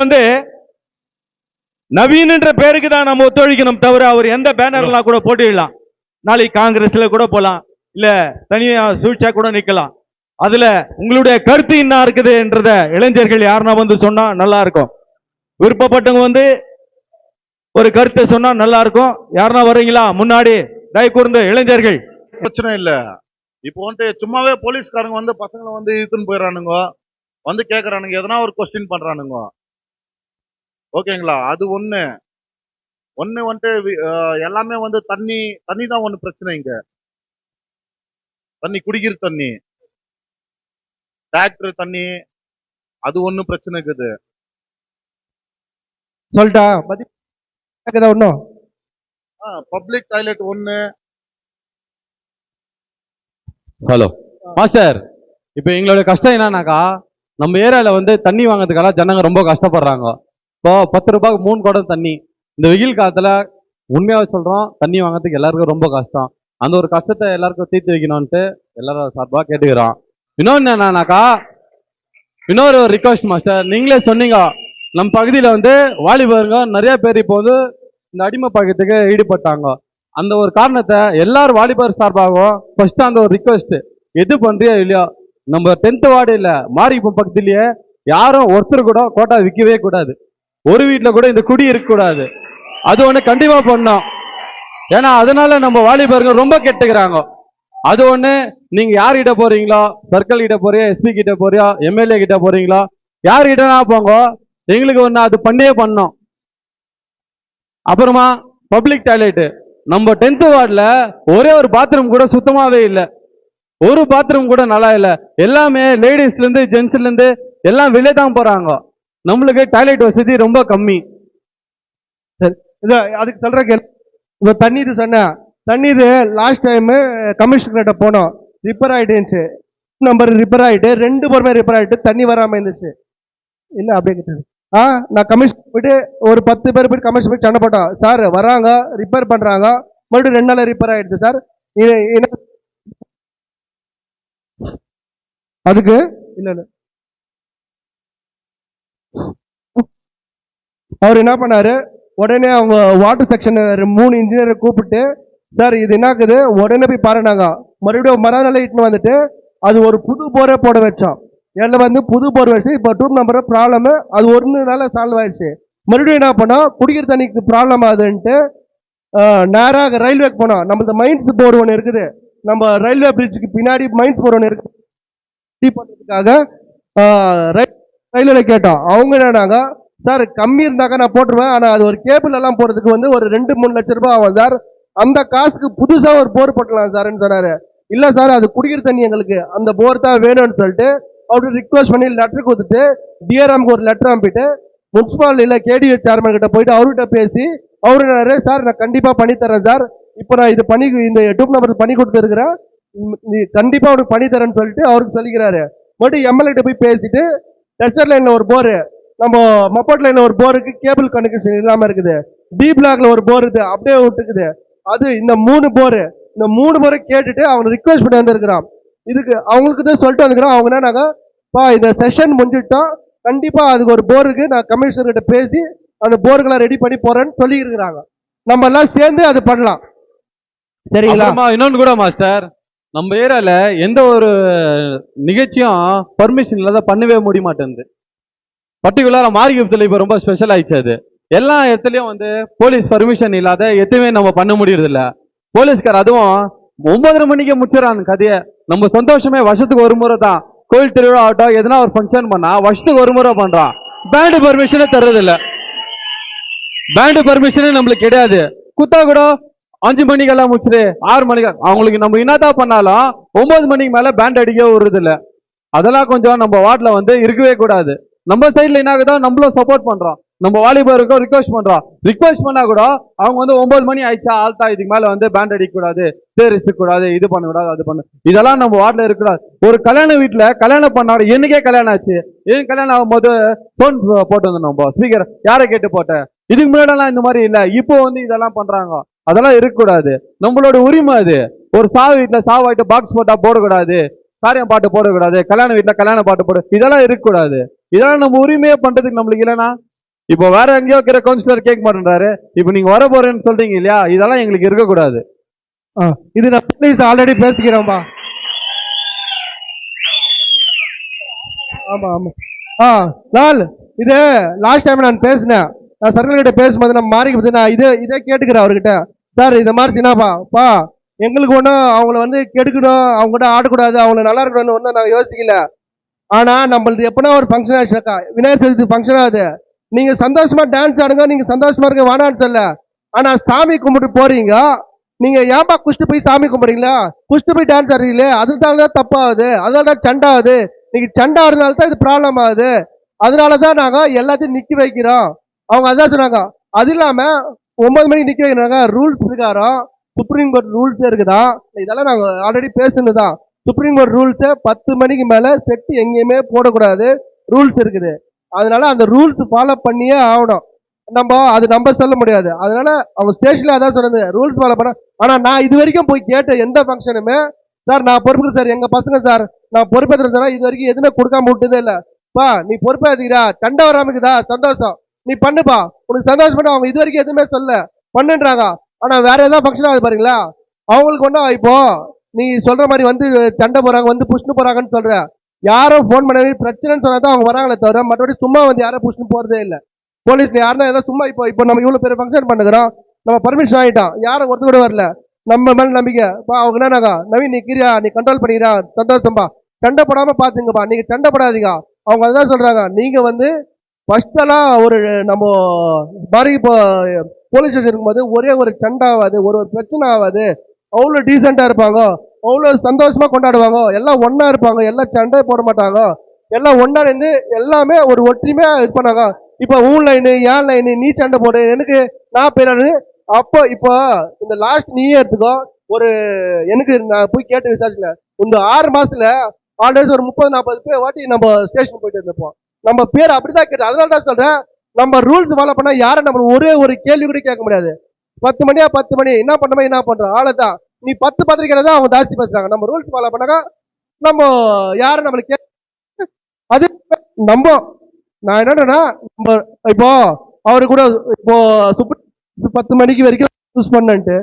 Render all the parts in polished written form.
வந்து நவீன் என்ற பேருக்கு தான் நம்ம ஒத்துழைக்கணும் தவிர அவர் எந்த பேனர்லாம் கூட போட்டிடலாம். நாளைக்கு காங்கிரஸ்ல கூட போலாம், இல்ல தனியா சூழ்ச்சியா கூட நிக்கலாம். அதுல உங்களுடைய கருத்து என்ன இருக்குதுன்றத இளைஞர்கள் யாருன்னா வந்து சொன்னா நல்லா இருக்கும். விருப்பப்பட்டவங்க வந்து ஒரு கருத்தை சொன்னா நல்லா இருக்கும். யாருன்னா வரீங்களா முன்னாடி? தயவு கூர்ந்து இளைஞர்கள். பிரச்சனை இல்ல. இப்போ வந்துட்டு சும்மாவே போலீஸ்காரங்க வந்து பசங்களை வந்து இழுத்துன்னு போயிடறானுங்க, வந்து கேட்கறானுங்க, எதனா ஒரு கொஸ்டின் பண்றானுங்க. ஓகேங்களா? அது ஒண்ணு வந்துட்டு எல்லாமே வந்து தண்ணி தான் ஒண்ணு பிரச்சனை. இங்க தண்ணி, குடிக்கிற தண்ணி, டிராக்டர் தண்ணி, அது ஒண்ணு பிரச்சனை இருக்குது. சொல்லிட்டா ஒன்னும் பப்ளிக் டாய்லெட் ஒண்ணு. ஹலோ மாஸ்டர், இப்போ எங்களோட கஷ்டம் என்னன்னாக்கா, நம்ம ஏரியாவில் வந்து தண்ணி வாங்கிறதுக்காக ஜனங்க ரொம்ப கஷ்டப்படுறாங்க. இப்போ 10 ரூபாய்க்கு 3 குடம் தண்ணி. இந்த வெயில் காலத்தில் உண்மையாக சொல்கிறோம், தண்ணி வாங்கிறதுக்கு எல்லாருக்கும் ரொம்ப கஷ்டம். அந்த ஒரு கஷ்டத்தை எல்லாருக்கும் தீர்த்து வைக்கணும்ன்ட்டு எல்லாரும் சார்பாக கேட்டுக்கிறோம். இன்னொன்று என்னன்னாக்கா, இன்னொரு ரிக்வஸ்ட் மாஸ்டர், நீங்களே சொன்னீங்க நம்ம பகுதியில் வந்து வாலிபருங்க நிறைய பேர் இப்போ வந்து இந்த அடிமை பழக்கத்துக்கு ஈடுபட்டாங்க. அந்த ஒரு காரணத்தை எல்லாரும் வாலிபர் சார்பாகவும் ஃபர்ஸ்ட் அந்த ஒரு ரிக்வெஸ்ட், எது பண்றியோ இல்லையோ, நம்ம 10th வார்டு இல்லை மாரிப்பம் பக்கத்துலேயே யாரும் ஒருத்தர் கூட கோட்டா விற்கவே கூடாது. ஒரு வீட்டில் கூட இந்த குடி இருக்கக்கூடாது. அது ஒன்று கண்டிப்பாக பண்ணோம். ஏன்னா அதனால நம்ம வாலிபர்கள் ரொம்ப கெட்டுக்கிறாங்க. அது ஒன்று. நீங்கள் யார்கிட்ட போறீங்களோ, சர்க்கிள் கிட்ட போறியா, எஸ்பி கிட்ட போறியா, எம்எல்ஏ கிட்ட போறீங்களோ, யார்கிட்டனா போங்க, எங்களுக்கு ஒன்று அது பண்ணியே பண்ணோம். அப்புறமா பப்ளிக் டாய்லெட்டு நம்ம 10th வார்டில் ஒரே ஒரு பாத்ரூம் கூட சுத்தமாகவே இல்லை. ஒரு பாத்ரூம் கூட நல்லா இல்லை. எல்லாமே லேடிஸ்லேருந்து ஜென்ஸ்லேருந்து எல்லாம் வெளியே தான் போகிறாங்க. நம்மளுக்கு டாய்லெட் வசதி ரொம்ப கம்மி. அதுக்கு சொல்ற இப்போ தண்ணி இது சொன்ன தண்ணி இது லாஸ்ட் டைம் கமிஷனர்கிட்ட போனோம், ரிப்பேர் ஆகிட்டு நம்பர் ரிப்பேர் ஆகிட்டு 2 பேருமே ரிப்பேர் ஆகிட்டு தண்ணி வராமல் இருந்துச்சு. என்ன அப்படியே கேட்டது? நான் கமிஷன் போயிட்டு ஒரு 10 பேர் போயிட்டு கமிஷன் போய் சண்டை போட்டோம். சார் வராங்க, ரிப்பேர் பண்ணுறாங்க, மறுபடியும் 2 நாள் ரிப்பேர் ஆகிடுது சார். அதுக்கு இல்லை இல்லை அவர் என்ன பண்ணாரு, உடனே அவங்க வாட்டர் செக்ஷன் 3 இன்ஜினியரை கூப்பிட்டு, சார் இது என்னாக்குது உடனே போய் பாருனாங்க. மறுபடியும் மறுநாள் இட்டுன்னு வந்துட்டு அது ஒரு புது போரே போட வச்சோம். எல்லாம் வந்து புது போர் வச்சு இப்போ 2 நம்பர் ப்ராப்ளம் அது 1 நாள் சால்வ் ஆயிடுச்சு. மறுபடியும் என்ன பண்ணோம், குடிக்கிற தண்ணிக்கு ப்ராப்ளம் ஆகுதுன்ட்டு நேராக ரயில்வேக்கு போனோம். நம்மளது மைன்ஸ் போர் ஒன்று இருக்குது, நம்ம ரயில்வே பிரிட்ஜுக்கு பின்னாடி மைன்ஸ் போர் ஒன்று இருக்குது. பண்ணுறதுக்காக ரயில்வே கேட்டோம். அவங்க என்னன்னாங்க, சார் கம்மி இருந்தாக்கா நான் போட்டுருவேன், ஆனால் அது ஒரு கேபிள் எல்லாம் போடுறதுக்கு வந்து ஒரு 2-3 லட்சம் ரூபாய் ஆகும் சார், அந்த காசுக்கு புதுசாக ஒரு போர் போட்டலாம் சார்ன்னு சொன்னார். இல்லை சார் அது குடிக்கிற தண்ணி எங்களுக்கு அந்த போர் தான் வேணும்னு சொல்லிட்டு அவரு ரிக்வஸ்ட் பண்ணி லெட்டர் கொடுத்துட்டு டிஆர்எம்க்கு ஒரு லெட்டர் அனுப்பிட்டு முனிசிபாலிட்டியில் கேடிஎஸ் சேர்மன் கிட்ட போயிட்டு அவர்கிட்ட பேசி அவரு சார் நான் கண்டிப்பாக பண்ணித்தரேன் சார், இப்போ நான் இது பண்ணி இந்த 2 நம்பர் பண்ணி கொடுத்துருக்கிறேன், நீ கண்டிப்பாக அவருக்கு பண்ணித்தரேன்னு சொல்லிட்டு அவருக்கு சொல்லிக்கிறாரு. மறுபடியும் எம்எல்ஏ போய் பேசிட்டு டெஸ்டர் லைனில் ஒரு போரு, நம்ம மப்போட் லைனில் ஒரு போருக்கு கேபிள் கனெக்ஷன் இல்லாமல் இருக்குது, பி பிளாக்ல ஒரு போர் இருக்குது அப்படியே விட்டுக்குது. அது இந்த 3 போரு, இந்த 3 போரை கேட்டுட்டு அவனை ரிக்வெஸ்ட் பண்ணி வந்திருக்கிறான். இதுக்கு அவங்களுக்கு தான் சொல்லிட்டு வந்துக்கிறான். அவங்க என்னன்னாக்கா, இந்த செஷன் முடிஞ்சிட்டோம், கண்டிப்பா அதுக்கு ஒரு போருக்கு நான் கமிஷனர் கிட்ட பேசி அந்த போர்களை ரெடி பண்ணி போறேன்னு சொல்லி இருக்கிறாங்க. நம்ம எல்லாம் சேர்ந்து அது பண்ணலாம், சரிங்களா? இன்னொன்று கூட மாஸ்டர், நம்ம ஏரியால எந்த ஒரு நிகழ்ச்சியும் பர்மிஷன் இல்லாத பண்ணவே முடிய மாட்டேங்குது. பர்டிகுலரா மாரிகுப்பத்தில் இப்போ ரொம்ப ஸ்பெஷல் ஆயிடுச்சு. அது எல்லா இடத்துலயும் வந்து போலீஸ் பர்மிஷன் இல்லாத எதுவுமே நம்ம பண்ண முடியறது இல்லை. போலீஸ்கார் அதுவும் 9:30 மணிக்கே முடிச்சிடறாங்க கதையை. நம்ம சந்தோஷமே வருஷத்துக்கு ஒரு முறை தான், கோயில் திருவிழா ஆகட்டும் எதனா ஒரு ஃபங்க்ஷன் பண்ணா வருஷத்துக்கு ஒரு முறை பண்றான். பேண்டு பர்மிஷனே தர்றது இல்லை, பேண்டு பர்மிஷனே நம்மளுக்கு கிடையாது. குத்தா கூட 5 மணிக்கெல்லாம் முடிச்சுட்டு 6 மணிக்கு அவங்களுக்கு நம்ம என்னதான் பண்ணாலும் 9 மணிக்கு மேல பேண்ட் அடிக்க விடுறது இல்லை. அதெல்லாம் கொஞ்சம் நம்ம வார்டில் வந்து இருக்கவே கூடாது. நம்ம சைட்ல என்ன ஆகுதோ நம்மளும் சப்போர்ட் பண்றோம், நம்ம வாலிபருக்கும் ரிக்வெஸ்ட் பண்றோம். ரிக்வெஸ்ட் பண்ணா கூட அவங்க வந்து 9 மணி ஆயிடுச்சா ஆள்தா இதுக்கு மேல வந்து பேண்ட் அடிக்க கூடாது, பேர் கூடாது, இது பண்ணக்கூடாது, அது பண்ணு, இதெல்லாம் நம்ம வார்டில் இருக்கக்கூடாது. ஒரு கல்யாண வீட்டுல கல்யாணம் பண்ணாரு, என்னைக்கே கல்யாணம் ஆச்சு, ஏன் கல்யாணம் ஆகும்போது சோன் போட்டு வந்து நம்ம ஸ்பீக்கர் யாரை கேட்டு போட்டேன், இதுக்கு முன்னாடிலாம் இந்த மாதிரி இல்லை, இப்போ வந்து இதெல்லாம் பண்றாங்க. அதெல்லாம் இருக்கக்கூடாது, நம்மளோட உரிமை அது. ஒரு சாவு வீட்டுல சாவாயிட்டு பாக்ஸ் போட்டா போடக்கூடாது, காரியம் பாட்டு போடக்கூடாது, கல்யாண வீட்டுல கல்யாண பாட்டு போட, இதெல்லாம் இருக்கக்கூடாது. இதெல்லாம் நம்ம உரிமையே பண்றதுக்கு நம்மளுக்கு இல்லைன்னா இப்போ வேற எங்கேயோ இருக்கிற கவுன்சிலர் கேட்க மாட்டேன்றாரு. இப்போ நீங்க வர போறேன்னு சொல்றீங்க இல்லையா, இதெல்லாம் எங்களுக்கு இருக்கக்கூடாது. இது நான் ஆல்ரெடி பேசிக்கிறேன்பா. ஆமா ஆமா. லால், இது லாஸ்ட் டைம் நான் பேசினேன். நான் சர்க்கிள் கிட்ட பேசும்போது நம்ம மாறிக்கு பத்தி நான் இதே கேட்டுக்கிறேன் அவர்கிட்ட. சார் இந்த மாதிரி சின்னப்பா எங்களுக்கு ஒன்றும் அவங்கள வந்து கெடுக்கணும், அவங்க கூட ஆடக்கூடாது, அவங்கள நல்லா இருக்கணும்னு ஒன்றும் நாங்கள் யோசிக்கல. ஆனா நம்மளுக்கு எப்படின்னா ஒரு ஃபங்க்ஷன் ஆச்சுக்கா, விநாயகர் சதுர்த்தி ஃபங்க்ஷன் ஆகுது, நீங்க சந்தோஷமா டான்ஸ் ஆடுங்க, நீங்க சந்தோஷமா இருக்க வேணான்னு சொல்ல. ஆனா சாமி கும்பிட்டு போறீங்க, நீங்க ஏன்பா குஷ்டு போய் சாமி கும்பிடுறீங்களா, குஷ்டு போய் டான்ஸ் ஆடுறீங்களே, அதுதான் தான் தப்பாகுது, அதனால தான் சண்டை ஆகுது. நீங்க சண்டை ஆடுறதுனால தான் இது ப்ராப்ளம் ஆகுது, அதனாலதான் நாங்க எல்லாத்தையும் நிக்க வைக்கிறோம். அவங்க அதான் சொன்னாங்க. அது இல்லாம 9 மணிக்கு நிக்க வைக்கிறாங்க, ரூல்ஸ் பிரகாரம் சுப்ரீம் கோர்ட் ரூல்ஸே இருக்குதா, இதெல்லாம் நாங்க ஆல்ரெடி பேசுனதுதான். சுப்ரீம் கோர்ட் ரூல்ஸ் 10 மணிக்கு மேல செட் எங்கேயுமே போடக்கூடாது ரூல்ஸ் இருக்குது. அதனால அந்த ரூல்ஸ் ஃபாலோ பண்ணியே ஆகணும். நம்ம சொல்ல முடியாது. அதனால அவங்க ஸ்டேஷன்ல அதான் சொன்னது, ரூல்ஸ் ஃபாலோ பண்ண. ஆனா நான் இது வரைக்கும் போய் கேட்ட எந்த ஃபங்க்ஷனுமே, சார் நான் பொறுப்பு சார், எங்க பசங்க சார் நான் பொறுப்பேற்றுறேன் சார், இது வரைக்கும் எதுவுமே கொடுக்காம விட்டதே இல்ல. பா நீ பொறுப்பேற்றுக்கிறா, சண்டை வராமக்குதா, சந்தோஷம், நீ பண்ணுப்பா, உனக்கு சந்தோஷம் பண்ண. அவங்க இது வரைக்கும் எதுவுமே சொல்ல பண்ணுன்றாங்க. ஆனா வேற ஏதாவது ஃபங்க்ஷன் ஆகுது பாருங்களா, அவங்களுக்கு ஒன்றும் இப்போ நீ சொல்ற மாதிரி வந்து சண்டை போறாங்க, வந்து புஷ்னு போறாங்கன்னு சொல்ற. யாரும் ஃபோன் பண்ணவே பிரச்சனைன்னு சொன்னாதான் அவங்க வராங்களே தவிர, மற்றபடி சும்மா வந்து யாரும் புஷ்னு போறதே இல்லை. போலீஸ்ல யாருன்னா ஏதாவது சும்மா இப்போ நம்ம இவ்வளவு பேர் ஃபங்க்ஷன் பண்ணுகிறோம், நம்ம பர்மிஷன் ஆகிட்டோம், யாரும் ஒருத்தர் கூட வரல, நம்ம மேல நம்பிக்கை. அவங்க என்னன்னாங்க, நவீன் நீ கிரியா, நீ கண்ட்ரோல் பண்ணிக்கிறா, சந்தோஷம்பா, சண்டை போடாம பாத்துங்கப்பா, நீங்க சண்டை போடாதீங்க. அவங்க அதான் சொல்றாங்க, நீங்க வந்து ஃபர்ஸ்ட் எல்லாம் ஒரு நம்ம மாதிரி இப்போ போலீஸ் ஸ்டேஷன் இருக்கும்போது ஒரே ஒரு சண்டை ஆகாது, ஒரு பிரச்சனை ஆகாது, அவ்வளோ டீசெண்டா இருப்பாங்க, அவ்வளோ சந்தோஷமா கொண்டாடுவாங்க, எல்லாம் ஒன்னா இருப்பாங்க, எல்லாம் சண்டை போட மாட்டாங்க, எல்லாம் ஒன்னா இருந்து எல்லாமே ஒரு ஒற்றுமையா இது பண்ணாங்க. இப்போ உன் லைனு ஏன் லைனு, நீ சண்டை போடு எனக்கு நான் பேரானு. அப்போ இப்போ இந்த லாஸ்ட் நீயே எடுத்துக்கோ, ஒரு எனக்கு நான் போய் கேட்டு விசாரிச்சல, இந்த 6 மாசத்துல ஆல்ரெடி ஒரு 30-40 பேர் வாட்டி நம்ம ஸ்டேஷன் போயிட்டு இருந்தப்போம். நம்ம பேர் அப்படிதான் கேட்டு. அதனால தான் சொல்றேன், நம்ம ரூல்ஸ் ஃபாலோ பண்ணா யாரும் நம்ம ஒரே ஒரு கேள்வி கூட கேட்க முடியாது. 10 மணியா 10 மணி என்ன பண்றோமோ என்ன பண்றோம் ஆளதான். நீ 10 பத்திரிக்கை தான் அவங்க ஜாஸ்தி பேசுறாங்க. நம்ம ரூல்ஸ் ஃபாலோ பண்ணாங்க நம்ம யாரும் நம்மளுக்கு அது நம்ம. நான் என்னன்னா நம்ம இப்போ அவரு கூட இப்போ 10 மணிக்கு வரைக்கும் யூஸ் பண்ணன்ட்டு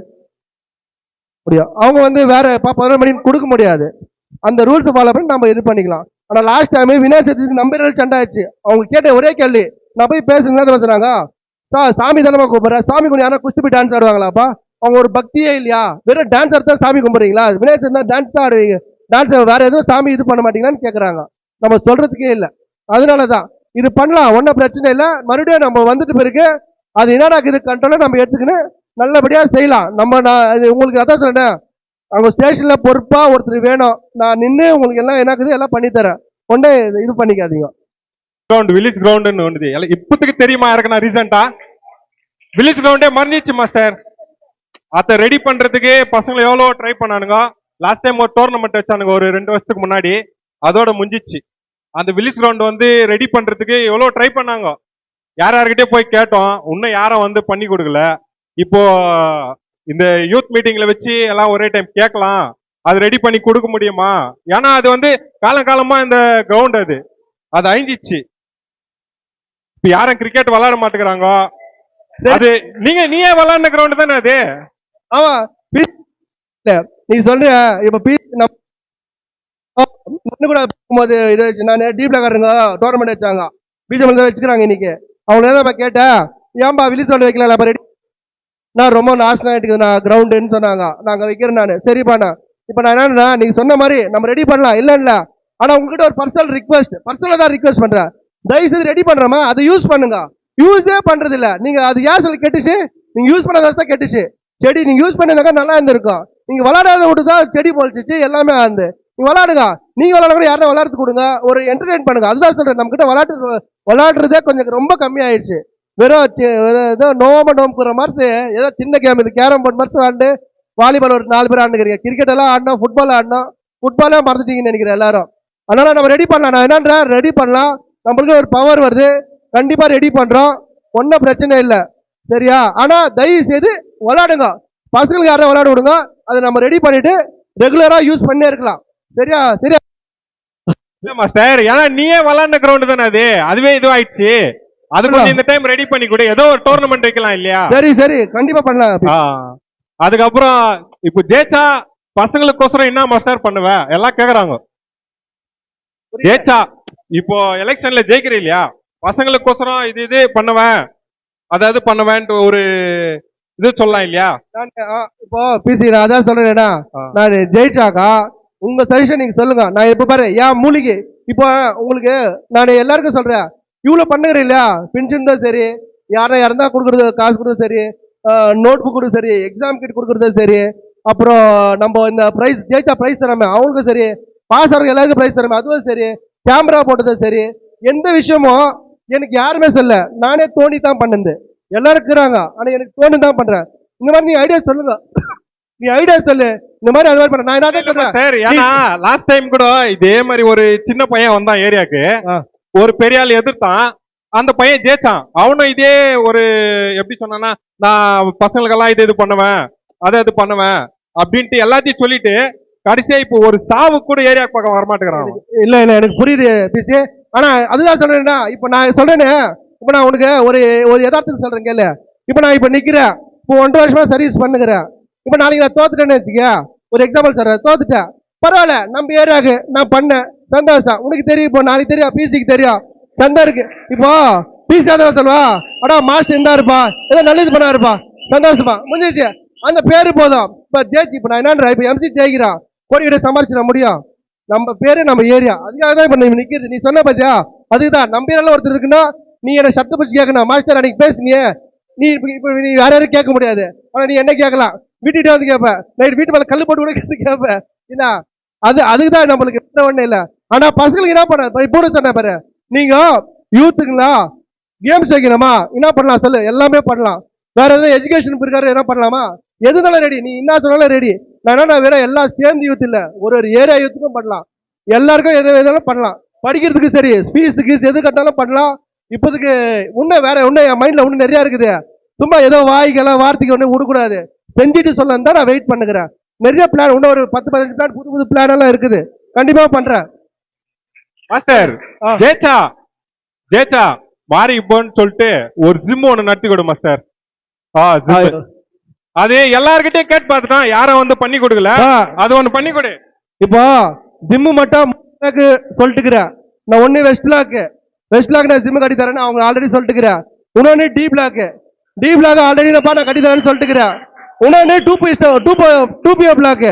முடியும், அவங்க வந்து வேற 11 மணிக்கு கொடுக்க முடியாது. அந்த ரூல்ஸ் ஃபாலோ பண்ணி நம்ம இது பண்ணிக்கலாம். ஆனா last time Vinayagar Chaturthi number சண்டை ஆச்சு. அவங்க கேட்ட ஒரே கேள்வி, நான் போய் பேசுனா பேசுறாங்க, சாமி தானமா கூப்பிடுற, சாமி கூட யாரும் குஸ்தி போய் டான்ஸ் ஆடுவாங்களாப்பா, அவங்க ஒரு பக்தியே இல்லையா, வெறும் டான்ஸ் தான் சாமி கும்பிடுறீங்களா, விநாயகர் தான் டான்ஸ் தான் ஆடுவீங்க, டான்ஸ் வேற எதுவும் சாமி இது பண்ண மாட்டீங்களான்னு கேட்கறாங்க. நம்ம சொல்றதுக்கே இல்லை. அதனாலதான் இது பண்ணலாம், ஒன்றும் பிரச்சனை இல்லை. மறுபடியும் நம்ம வந்துட்டு பிறகு அது என்னடா இது கண்ட்ரோல நம்ம எடுத்துக்கின்னு நல்லபடியா செய்யலாம். நான் உங்களுக்கு அதான் சொன்னேன், அவங்க ஸ்டேஷன்ல பொறுப்பா ஒருத்தர் வேணும், நான் நின்று உங்களுக்கு எல்லாம் என்னக்குது எல்லாம் பண்ணி தரேன், ஒன்றே இது பண்ணிக்காதீங்க. கிரவுண்ட் வில்லேஜ் கிரவுண்டுன்னு ஒன்று இப்போதைக்கு தெரியுமா இருக்குண்ணா, ரீசெண்டா வில்லேஜ் கிரவுண்டே மறந்துச்சு மாஸ்டர். அதை ரெடி பண்றதுக்கு பசங்களை எவ்வளோ ட்ரை பண்ணானுங்க. லாஸ்ட் டைம் ஒரு டோர்னமெண்ட் வச்சானுங்க ஒரு 2 வருஷத்துக்கு முன்னாடி, அதோட முடிஞ்சிச்சு. அந்த வில்லேஜ் கிரவுண்ட் வந்து ரெடி பண்றதுக்கு எவ்வளோ ட்ரை பண்ணாங்க, யார்கிட்டயே போய் கேட்டோம், இன்னும் யாரும் வந்து பண்ணி கொடுக்கல. இப்போ இந்த யூத் மீட்டிங்ல வச்சு எல்லாம் ஒரே டைம் கேட்கலாம், அது ரெடி பண்ணி கொடுக்க முடியுமா, ஏன்னா அது வந்து காலங்காலமா இந்த கிரவுண்ட் அது அழிஞ்சிச்சு. இப்ப யாரும் கிரிக்கெட் விளையாட மாட்டேங்கிறாங்க. அது நீயே விளையாடுன கிரவுண்ட் தானே அது. ஆமா நீ சொல்ற. இப்ப கூட போகும்போது நான் டீப்லக்காரங்க டோர்னமெண்ட் வச்சாங்க, பிஜிஎம் வச்சுக்கிறாங்க இன்னைக்கு. அவங்க ஏதாவது கேட்டேன், ஏன்பா வில்லேஜ் கிரவுண்ட் வைக்கலாம், அப்ப ரெடி நான் ரொம்ப நாசனம் ஆயிட்டு நான் கிரவுண்டுன்னு சொன்னாங்க. நாங்க வைக்கிறேன் நான், சரிப்பாண்ணா. இப்ப நான் என்னன்னா நீங்க சொன்ன மாதிரி நம்ம ரெடி பண்ணலாம், இல்ல ஆனா உங்ககிட்ட ஒரு பர்சனல் ரிக்வெஸ்ட், பர்சனலா தான் ரிக்வெஸ்ட் பண்றேன், தயவு செய்து ரெடி பண்றோமா அதை யூஸ் பண்ணுங்க. யூஸே பண்றது இல்ல நீங்க, அது ஏன் சொல்லி கெட்டுச்சு, நீங்க யூஸ் பண்ணதான் கெட்டுச்சு. செடி நீங்க யூஸ் பண்ணதாக்கா நல்லா இருந்திருக்கும். நீங்க விளையாடாத விட்டுதான் செடி போலிச்சு எல்லாமே ஆந்து. நீங்க விளையாடுங்க, நீங்க விளையாட கூட யாரும் விளையாடுறது கொடுங்க, ஒரு என்டர்டைன் பண்ணுங்க. அதுதான் சொல்றேன், நம்ம கிட்ட விளையாடுறதே கொஞ்சம் ரொம்ப கம்மி ஆயிடுச்சு. வெறும் ஏதோ நோம்புற மாதிரி ஏதோ சின்ன கேம், இது கேரம் போர்டு மாதிரி விளாண்டு, வாலிபால் ஒரு 4 பேர் ஆண்டுக்கிறீங்க, கிரிக்கெட் எல்லாம் ஆடணும், ஃபுட்பால் ஆடணும், ஃபுட்பாலே மறந்துட்டீங்கன்னு நினைக்கிறேன் எல்லாரும். அதனால நம்ம ரெடி பண்ணலாம். நான் என்னன்ற ரெடி பண்ணலாம், நம்மளுக்கு ஒரு பவர் வருது, கண்டிப்பா ரெடி பண்றோம், ஒன்றும் பிரச்சனை இல்லை, சரியா? ஆனா தயவு செய்து விளையாடுங்க, பசங்களுக்கு யாரும் விளையாட விடுங்க, அதை நம்ம ரெடி பண்ணிட்டு ரெகுலரா யூஸ் பண்ணே இருக்கலாம், சரியா? சரியா மாஸ்டர், ஏன்னா நீயே விளையாண்ட கிரவுண்ட் தானே அதுவே இதுவாயிடுச்சு. அது கொஞ்சம் இந்த டைம் ரெடி பண்ணி கொடு. ஏதோ ஒரு டோர்னமெண்ட் வைக்கலாம் இல்லையா? சரி சரி கண்டிப்பா பண்ணலாம். அதுக்கப்புறம் இப்போ ஜெயிச்சா பசங்களுக்கோசரம் என்ன மாஸ்டர் பண்ணுவ எல்லாம் கேக்குறாங்க. ஜெயிச்சா இப்போ எலெக்ஷன்ல ஜெயிக்கிற இல்லையா, பசங்களுக்கோசரம் இது பண்ணுவேன் அதாவது பண்ணுவேன்ட்டு ஒரு இது சொல்லலாம் இல்லையா? இப்போ பிசி நான் அதான் சொல்றேன்னா, நான் ஜெயிச்சாக்கா உங்க சஜஷன் நீங்க சொல்லுங்க. நான் இப்ப பாரு என் மூலிகை இப்போ உங்களுக்கு நான் எல்லாருக்கும் சொல்றேன், இவ்வளவு பண்ணுகிறேன் இல்லையா, பென்ஷன் தான் சரி, யாரும் இறந்தா கொடுக்குறது காசு கொடுக்குறது சரி, நோட் புக் கொடுக்குறது சரி, எக்ஸாம் கிட் கொடுக்குறது சரி, அப்புறம் நம்ம இந்த பிரைஸ் ஜெயிச்சா பிரைஸ் தராம அவங்களுக்கும் சரி, பாஸ் ஆகிறவங்க எல்லாருக்கும் பிரைஸ் தராம அதுவும் சரி, கேமரா போட்டதும் சரி, எந்த விஷயமும் எனக்கு யாருமே சொல்ல, நானே தோண்டி தான் பண்ணது. எல்லாரும் இருக்கிறாங்க, ஆனா எனக்கு தோண்டி தான் பண்றேன். இந்த மாதிரி நீ ஐடியா சொல்லுங்க, நீ ஐடியா சொல்லு, இந்த மாதிரி அது மாதிரி பண்ண. நான் என்ன சொல்றேன் சார், ஏன்னா லாஸ்ட் டைம் கூட இதே மாதிரி ஒரு சின்ன பையன் வந்தான் ஏரியாக்கு, ஒரு பெரிய ஆள் எதிர்த்தான், அந்த பையன் ஜெயிச்சான். அவனும் இதே ஒரு எப்படி சொன்னான்னா, நான் பசங்களுக்கெல்லாம் இது பண்ணுவேன் அது பண்ணுவேன் அப்படின்ட்டு எல்லாத்தையும் சொல்லிட்டு கடைசியா இப்போ ஒரு சாவு கூட ஏரியா பக்கம் வரமாட்டேங்கிறான். இல்ல இல்ல எனக்கு புரியுது பிசி, ஆனா அதுதான் சொல்றேன்னா, இப்ப நான் சொல்றேன்னு, இப்ப நான் உனக்கு ஒரு ஒரு யதார்த்தம் சொல்றேன் கேளு. இப்ப நான் இப்ப நிக்கிறேன், இப்போ 1.5 வருஷமா சர்வீஸ் பண்ணுகிறேன். இப்ப நாளைக்கு நான் தோத்துட்டேன்னு வச்சுக்க, ஒரு எக்ஸாம்பிள் சொல்றேன், தோத்துட்டேன் பரவாயில்ல, நம்ம ஏரியாவுக்கு நான் பண்ணேன் சந்தோஷம். உனக்கு தெரியும், இப்போ நாளைக்கு தெரியும், பிசிக்கு தெரியும், சந்தா இருக்கு. இப்போ பிசி அதான் சொல்லுவா, அடா மாஸ்டர் இருந்தா இருப்பா, ஏதோ நல்லது பண்ணா இருப்பா, சந்தோஷமா முடிஞ்சிச்சு, அந்த பேரு போதும். இப்ப ஜெயிச்சு இப்ப நான் என்ன இப்ப எம்சி ஜெயிக்கிறான், கோடிக்கிட்ட சம்பாரிச்சிட முடியும், நம்ம பேரு நம்ம ஏரியா, அதுக்காக தான் இப்ப நீ நிக்கிறது. நீ சொன்ன பாத்தியா, அதுதான் நம்ம ஏரியால ஒருத்தர் இருக்குன்னா நீ என்ன சட்டை பற்றி கேட்கணும். மாஸ்டர் அன்னைக்கு பேசுனியே, நீ இப்ப நீ வேற யாரும் கேட்க முடியாது, ஆனா நீ என்ன கேட்கலாம், வீட்டுக்கிட்ட வந்து கேட்ப, நைட் வீட்டு மேல கல்லு போட்டு கூட கேட்ப, என்ன அதுக்குதான் நம்மளுக்கு ஒண்ணு இல்ல. ஆனா பசங்களுக்கு என்ன பண்ண இப்போ சொன்ன பாரு, நீங்க யூத்துங்களா கேம்ஸ் வைக்கணுமா, என்ன பண்ணலாம் சொல்லு, எல்லாமே பண்ணலாம். வேற எதாவது எஜுகேஷன் இருக்காரு என்ன பண்ணலாமா, எதுனாலும் ரெடி, நீ என்ன சொன்னாலும் ரெடி. நான் வேற எல்லாம் சேர்ந்து யூத் இல்ல, ஒரு ஏரியா யூத்துக்கும் பண்ணலாம், எல்லாருக்கும் எது எதாலும் பண்ணலாம். படிக்கிறதுக்கு சரி, ஃபீஸுக்கு எது கட்டாலும் பண்ணலாம். இப்போதுக்கு இன்னும் வேற இன்னும் என் மைண்ட்ல இன்னும் நிறைய இருக்குது. சும்மா ஏதோ வாய்க்கெல்லாம் வார்த்தைக்கு ஒண்ணு விடக்கூடாது, செஞ்சுட்டு சொல்லலாம் தான் நான் வெயிட் பண்ணுகிறேன். நிறைய பிளான், இன்னும் ஒரு 10-15 பிளான், புது புது பிளான் எல்லாம் இருக்குது, கண்டிப்பா பண்றேன். மாஸ்டர் ஜெயிச்சா மாறி இப்போன்னு சொல்லிட்டு ஒரு ஜிம் ஒண்ணு நடத்தி கொடு மாஸ்டர். அது எல்லார்கிட்டயும் கேட்டு பார்த்துட்டான், யாரும் வந்து பண்ணி கொடுக்கல, அது ஒண்ணு பண்ணி கொடு. இப்போ ஜிம்மு மட்டும் சொல்லிட்டுக்கிறேன் நான், ஒண்ணு வெஸ்ட் பிளாக் நான் ஜிம்மு கட்டி தரேன்னு அவங்க ஆல்ரெடி சொல்லிட்டுக்கிறேன். இன்னொன்னு டி பிளாக் ஆல்ரெடி நான் கட்டி தரேன்னு சொல்லிட்டுக்கிறேன். இன்னொன்னு 2PO பிளாக்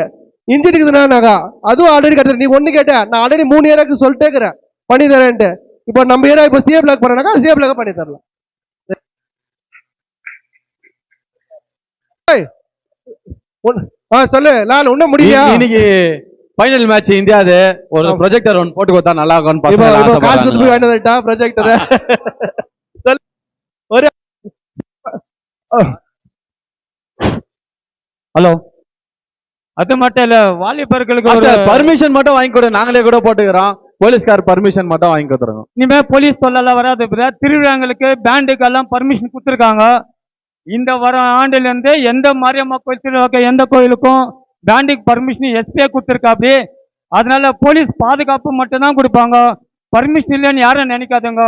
இன்ஜினுக்குதுன்னா அதுவும் ஆல்ரெடி கட்டி தரேன். நீ ஒண்ணு கேட்ட, நான் ஆல்ரெடி 3 ஏரியாவுக்கு சொல்லிட்டே இருக்கிறேன் பண்ணி தரேன்ட்டு. இப்போ நம்ம ஏரியா இப்போ சிஏ பிளாக் பண்ணாக்கா சிஏ பிளாக் பண்ணி தரலாம். சொல்லு லால், ஒண்ணும் முடியும். இன்னைக்கு ஃபைனல் மேட்ச் இந்தியாது, ஒரு ப்ரொஜெக்டர் ஒன்னு போட்டு கொடுத்தா நல்லா இருக்கும். காசு கொடுத்து போய் வேண்டதா ப்ரொஜெக்டர்? ஒரு ஹலோ, அது மட்டும் இல்ல, வாலிபர்களுக்கு பர்மிஷன் மட்டும் வாங்கி கொடு, நாங்களே கூட போட்டுக்கிறோம். போலீஸ்கார் பர்மிஷன் மட்டும் வாங்கி கொடுத்துருங்க. இனிமே போலீஸ் தொல்லலாம் வராது. திருவிழாங்களுக்கு பேண்டுக்கெல்லாம் பர்மிஷன் கொடுத்துருக்காங்க. இந்த வர ஆண்டுல இருந்து எந்த மாரியம்மா கோயில் திருவிழாக்கு எந்த கோயிலுக்கும் பேண்டுக்கு பர்மிஷன் எஸ்பியே கொடுத்துருக்காப்படி. அதனால போலீஸ் பாதுகாப்பு மட்டும்தான் கொடுப்பாங்க, பர்மிஷன் இல்லைன்னு யாரும் நினைக்காதுங்க.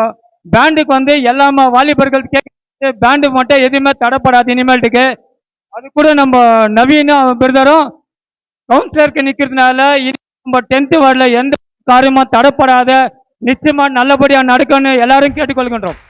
பேண்டுக்கு வந்து எல்லாமே வாலிபர்கள் கேட்க, பேண்டு மட்டும் எதுவுமே தடைப்படாது இனிமேல்ட்டுக்கு. அது கூட நம்ம நவீன பிரதரும் கவுன்சிலருக்கு நிற்கிறதுனால நம்ம 10th வார்டில் எந்த காரியமா தடைப்படாத நிச்சயமா நல்லபடியா நடக்கும்னு எல்லாரும் கேட்டுக்கொள்கின்றோம்.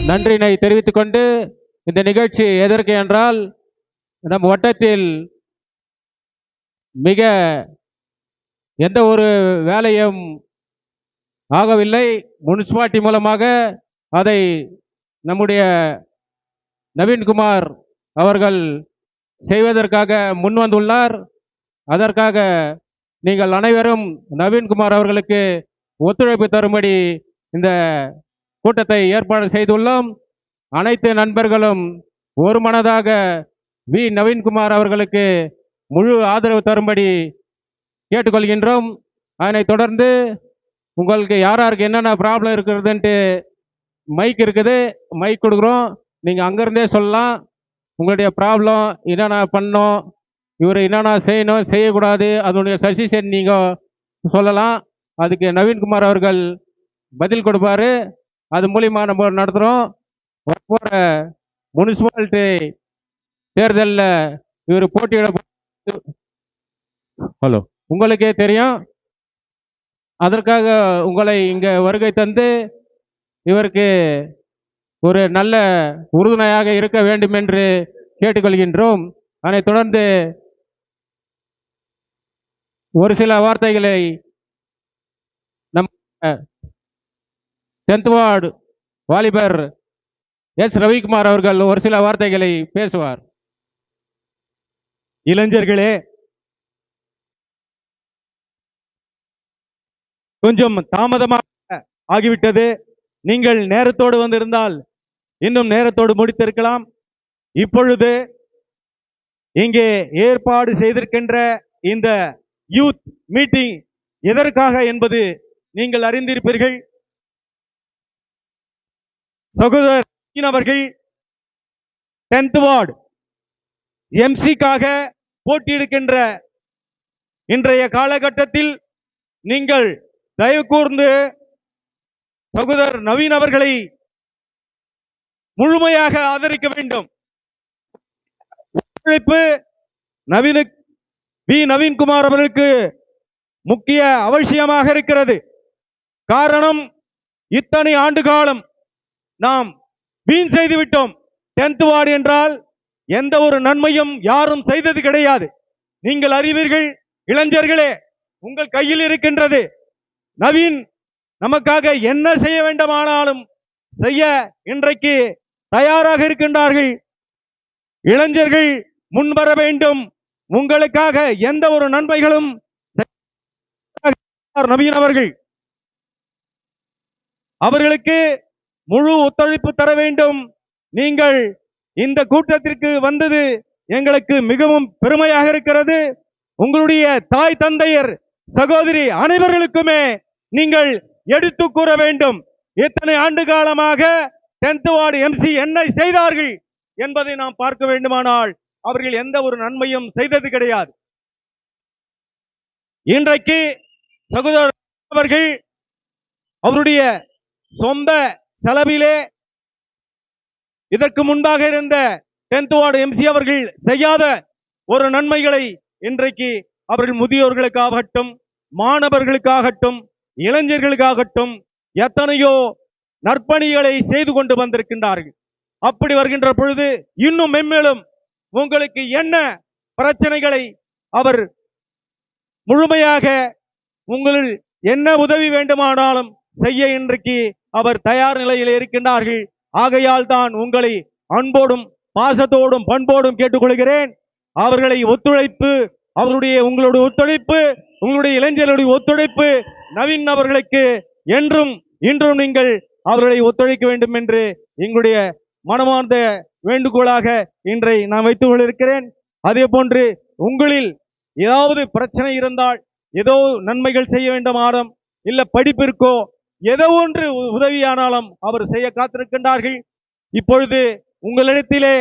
நன்றினை தெரிவித்துக் கொண்டு, இந்த நிகழ்ச்சி எதற்கு என்றால், நம் வட்டத்தில் மிக எந்த ஒரு வேலையும் ஆகவில்லை. முனிசிபாலிட்டி மூலமாக அதை நம்முடைய நவீன்குமார் அவர்கள் செய்வதற்காக முன் வந்துள்ளார். அதற்காக நீங்கள் அனைவரும் நவீன்குமார் அவர்களுக்கு ஒத்துழைப்பு தரும்படி இந்த கூட்டத்தை ஏற்பாடு செய்துள்ளோம். அனைத்து நண்பர்களும் ஒரு மனதாக வி நவீன்குமார் அவர்களுக்கு முழு ஆதரவு தரும்படி கேட்டுக்கொள்கின்றோம். அதனைத் தொடர்ந்து உங்களுக்கு யாருக்கு என்னென்ன ப்ராப்ளம் இருக்கிறதுன்ட்டு மைக் இருக்குது, மைக் கொடுக்குறோம். நீங்கள் அங்கேருந்தே சொல்லலாம். உங்களுடைய ப்ராப்ளம் என்னென்ன பண்ணோம், இவர் என்னென்ன செய்யணும் செய்யக்கூடாது, அதனுடைய சஜஷன் நீங்கள் சொல்லலாம். அதுக்கு நவீன்குமார் அவர்கள் பதில் கொடுப்பாரு. அது மூலிமா நம்ம நடத்துகிறோம். வரப்போகிற முனிசிபாலிட்டி தேர்தலில் இவர் போட்டியிட ஹலோ உங்களுக்கே தெரியும். அதற்காக உங்களை இங்கே வருகை தந்து இவருக்கு ஒரு நல்ல உறுதுணையாக இருக்க வேண்டும் என்று கேட்டுக்கொள்கின்றோம். அதனைத் தொடர்ந்து ஒரு சில வார்த்தைகளை நம் 10th வார்டு வாலிபர் எஸ் ரவிக்குமார் அவர்கள் ஒரு சில வார்த்தைகளை பேசுவார். இளைஞர்களே, கொஞ்சம் தாமதமாக ஆகிவிட்டது. நீங்கள் நேரத்தோடு வந்திருந்தால் இன்னும் நேரத்தோடு முடித்திருக்கலாம். இப்பொழுது இங்கே ஏற்பாடு செய்திருக்கின்ற இந்த யூத் மீட்டிங் எதற்காக என்பது நீங்கள் அறிந்திருப்பீர்கள். சகோதரர் அவர்கள் 10th வார்டு எம்சிக்காக போட்டியிடுகின்ற இன்றைய காலகட்டத்தில் நீங்கள் தயவு கூர்ந்து சகோதரர் நவீன் அவர்களை முழுமையாக ஆதரிக்க வேண்டும். ஒத்துழைப்பு நவீன்குமார் அவர்களுக்கு முக்கிய அவசியமாக இருக்கிறது. காரணம், இத்தனை ஆண்டு காலம் நாம் வீண் செய்து விட்டோம். 10th வார்டு என்றால் எந்த ஒரு நன்மையும் யாரும் செய்தது கிடையாது. நீங்கள் அறிவீர்கள். இளைஞர்களே, உங்கள் கையில் இருக்கின்றது. நவீன் நமக்காக என்ன செய்ய வேண்டுமானாலும் செய்ய இன்றைக்கு தயாராக இருக்கின்றார்கள். இளைஞர்கள் முன்வர வேண்டும். உங்களுக்காக எந்த ஒரு நன்மைகளும் நவீன் அவர்களுக்கு முழு ஒத்துழைப்பு தர வேண்டும். நீங்கள் இந்த கூட்டத்திற்கு வந்தது எங்களுக்கு மிகவும் பெருமையாக இருக்கிறது. உங்களுடைய தாய் தந்தையர் சகோதரி அனைவர்களுக்குமே நீங்கள் எடுத்து கூற வேண்டும். இத்தனை ஆண்டு காலமாக 10th வார்டு எம்சி என்ன செய்தார்கள் என்பதை நாம் பார்க்க வேண்டுமானால் அவர்கள் எந்த ஒரு நன்மையும் செய்தது கிடையாது. இன்றைக்கு சகோதரர் அவர்கள் அவருடைய சொந்த செலவிலே இதற்கு முன்பாக இருந்த 10th வார்டு எம்சி அவர்கள் செய்யாத ஒரு நன்மைகளை இன்றைக்கு அவர்கள் முதியோர்களுக்காகட்டும், மாணவர்களுக்காகட்டும், இளைஞர்களுக்காகட்டும் எத்தனையோ நற்பணிகளை செய்து கொண்டு வந்திருக்கின்றார்கள். அப்படி வருகின்ற பொழுது இன்னும் மென்மேலும் உங்களுக்கு என்ன பிரச்சனைகளை அவர் முழுமையாக உங்களில் என்ன உதவி வேண்டுமானாலும் செய்ய இன்றைக்கு அவர் தயார் நிலையில் இருக்கின்றார்கள். ஆகையால் தான் உங்களை அன்போடும் பாசத்தோடும் பண்போடும் கேட்டுக்கொள்கிறேன். அவர்களை ஒத்துழைப்பு, உங்களுடைய ஒத்துழைப்பு, உங்களுடைய இளைஞர்களுடைய ஒத்துழைப்பு நவீன் அவர்களுக்கு என்றும் இன்றும் நீங்கள் அவர்களை ஒத்துழைக்க வேண்டும் என்று எங்களுடைய மனமார்ந்த வேண்டுகோளாக இன்றை நான் வைத்துக் கொண்டிருக்கிறேன். அதே போன்று உங்களில் ஏதாவது பிரச்சனை இருந்தால், ஏதோ நன்மைகள் செய்ய வேண்டுமானாலும், இல்ல படிப்பிற்கோ ஏதோ ஒன்று உதவியானாலும் அவர் செய்ய காத்திருக்கின்றார்கள். இப்பொழுது உங்களிடத்திலே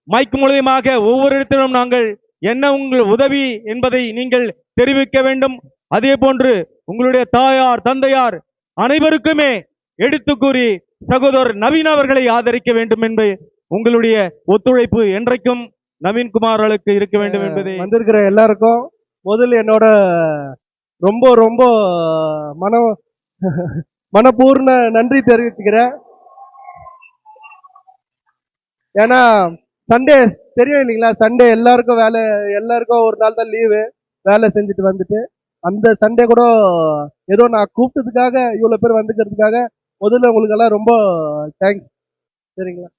மைக் மூலமாக ஒவ்வொரு இடத்திலும் நாங்கள் என்ன உங்கள் உதவி என்பதை நீங்கள் தெரிவிக்க வேண்டும். அதே போன்று உங்களுடைய தாயார் தந்தையார் அனைவருக்குமே எடுத்து கூறி சகோதரர் நவீன் அவர்களை ஆதரிக்க வேண்டும் என்று உங்களுடைய ஒத்துழைப்பு என்றைக்கும் நவீன்குமார் அவர்களுக்கு இருக்க வேண்டும் என்பதை வந்திருக்கிற எல்லாருக்கும் முதல்ல என்னோட ரொம்ப ரொம்ப மனப்பூர்ண நன்றி தெரிவிச்சுக்கிறேன். ஏன்னா சண்டே தெரியும் இல்லைங்களா, சண்டே எல்லாருக்கும் ஒரு நாள் தான் லீவு, வேலை செஞ்சுட்டு வந்துட்டு அந்த சண்டே கூட ஏதோ நான் கூப்பிட்டதுக்காக இவ்வளோ பேர் வந்துக்கிறதுக்காக முதல்ல உங்களுக்கு எல்லாம் ரொம்ப தேங்க்ஸ். சரிங்களா?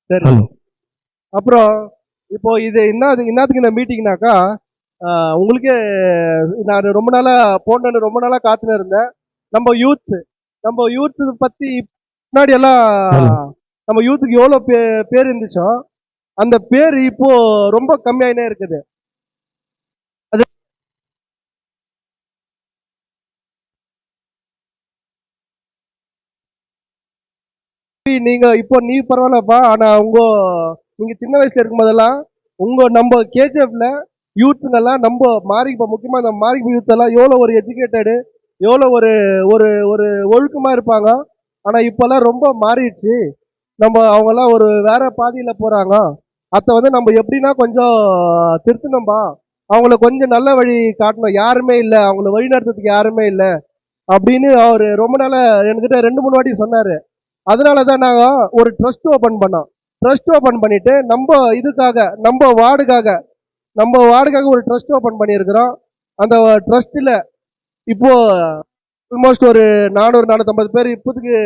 சரி. அப்புறம் இப்போ இது என்னத்துக்கு இந்த மீட்டிங்னாக்கா, உங்களுக்கே நான் ரொம்ப நாளா போடணும்னு ரொம்ப நாளா காத்துன்னு இருந்தேன். நம்ம யூத் பத்தி முன்னாடி எல்லாம் நம்ம யூத்துக்கு எவ்வளவு பேர் இருந்துச்சோ அந்த பேர் இப்போ ரொம்ப கம்மியாயினே இருக்குது. அது நீ பரவாயில்லப்பா. ஆனா நீங்க சின்ன வயசுல இருக்கும் போதெல்லாம் நம்ம கேஜிஎஃப்ல யூத்துங்கெல்லாம் நம்ம மாரிப்பா, முக்கியமா இந்த மாரிப்பா யூத் எல்லாம் எவ்வளவு ஒரு எஜுகேட்டடு, எவ்வளவு ஒரு ஒரு ஒரு ஒழுக்கமா இருப்பாங்க. ஆனா இப்பெல்லாம் ரொம்ப மாறிடுச்சு. அவங்க எல்லாம் ஒரு வேற பாதையில போறாங்க. அத நம்ம எப்படின்னா கொஞ்சம் திருத்தணும்பா. அவங்கள கொஞ்சம் நல்ல வழி காட்டணும். யாருமே இல்லை, அவங்கள வழி நடத்துறதுக்கு யாருமே இல்லை அப்படின்னு அவரு ரொம்ப நாளா என்கிட்ட 2-3 வாட்டி சொன்னாரு. அதனாலதான் நாங்க ஒரு ட்ரஸ்ட் ஓபன் பண்ணோம். ட்ரஸ்ட் ஓபன் பண்ணிட்டு நம்ம வார்டுக்காக ஒரு ட்ரஸ்ட் ஓபன் பண்ணியிருக்கிறோம். அந்த ட்ரஸ்ட்ல இப்போ ஆல்மோஸ்ட் ஒரு 400-450 பேர் இப்போதைக்கு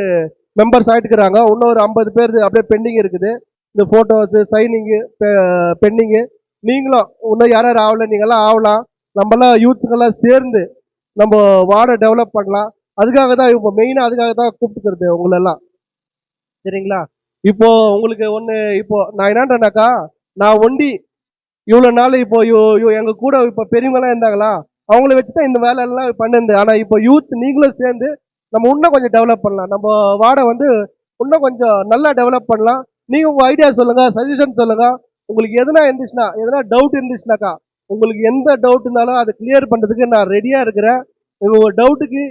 மெம்பர்ஸ் ஆயிட்டுக்கிறாங்க. இன்னும் ஒரு 50 பேர் அப்படியே பெண்டிங் இருக்குது. இந்த போட்டோஸ் சைனிங்கு பெண்டிங்கு. நீங்களும் இன்னும் யாரும் ஆகல, நீங்கெல்லாம் ஆகலாம். நம்மளாம் யூத்துக்கெல்லாம் சேர்ந்து நம்ம வார்டை டெவலப் பண்ணலாம். அதுக்காக தான் இப்போ மெயினாக அதுக்காக தான் கூப்பிட்டுக்கிறது உங்களெல்லாம். சரிங்களா? இப்போ உங்களுக்கு இப்போ நான் என்னன்றேனாக்கா, நான் ஒண்டி இவ்வளவு நாள் இப்போ எங்க கூட இப்போ பெரியவங்கலாம் இருந்தாங்களா, அவங்கள வச்சுதான் இந்த வேலை எல்லாம் பண்ணுது. ஆனா இப்போ யூத் நீங்களும் சேர்ந்து நம்ம இன்னும் கொஞ்சம் டெவலப் பண்ணலாம். நம்ம வார்டை இன்னும் கொஞ்சம் நல்லா டெவலப் பண்ணலாம். நீங்க உங்க ஐடியா சொல்லுங்க, சஜஷன் சொல்லுங்க. உங்களுக்கு எதனா டவுட் இருந்துச்சுனாக்கா, உங்களுக்கு எந்த டவுட் இருந்தாலும் அதை கிளியர் பண்றதுக்கு நான் ரெடியா இருக்கிறேன். உங்க டவுட்டுக்கு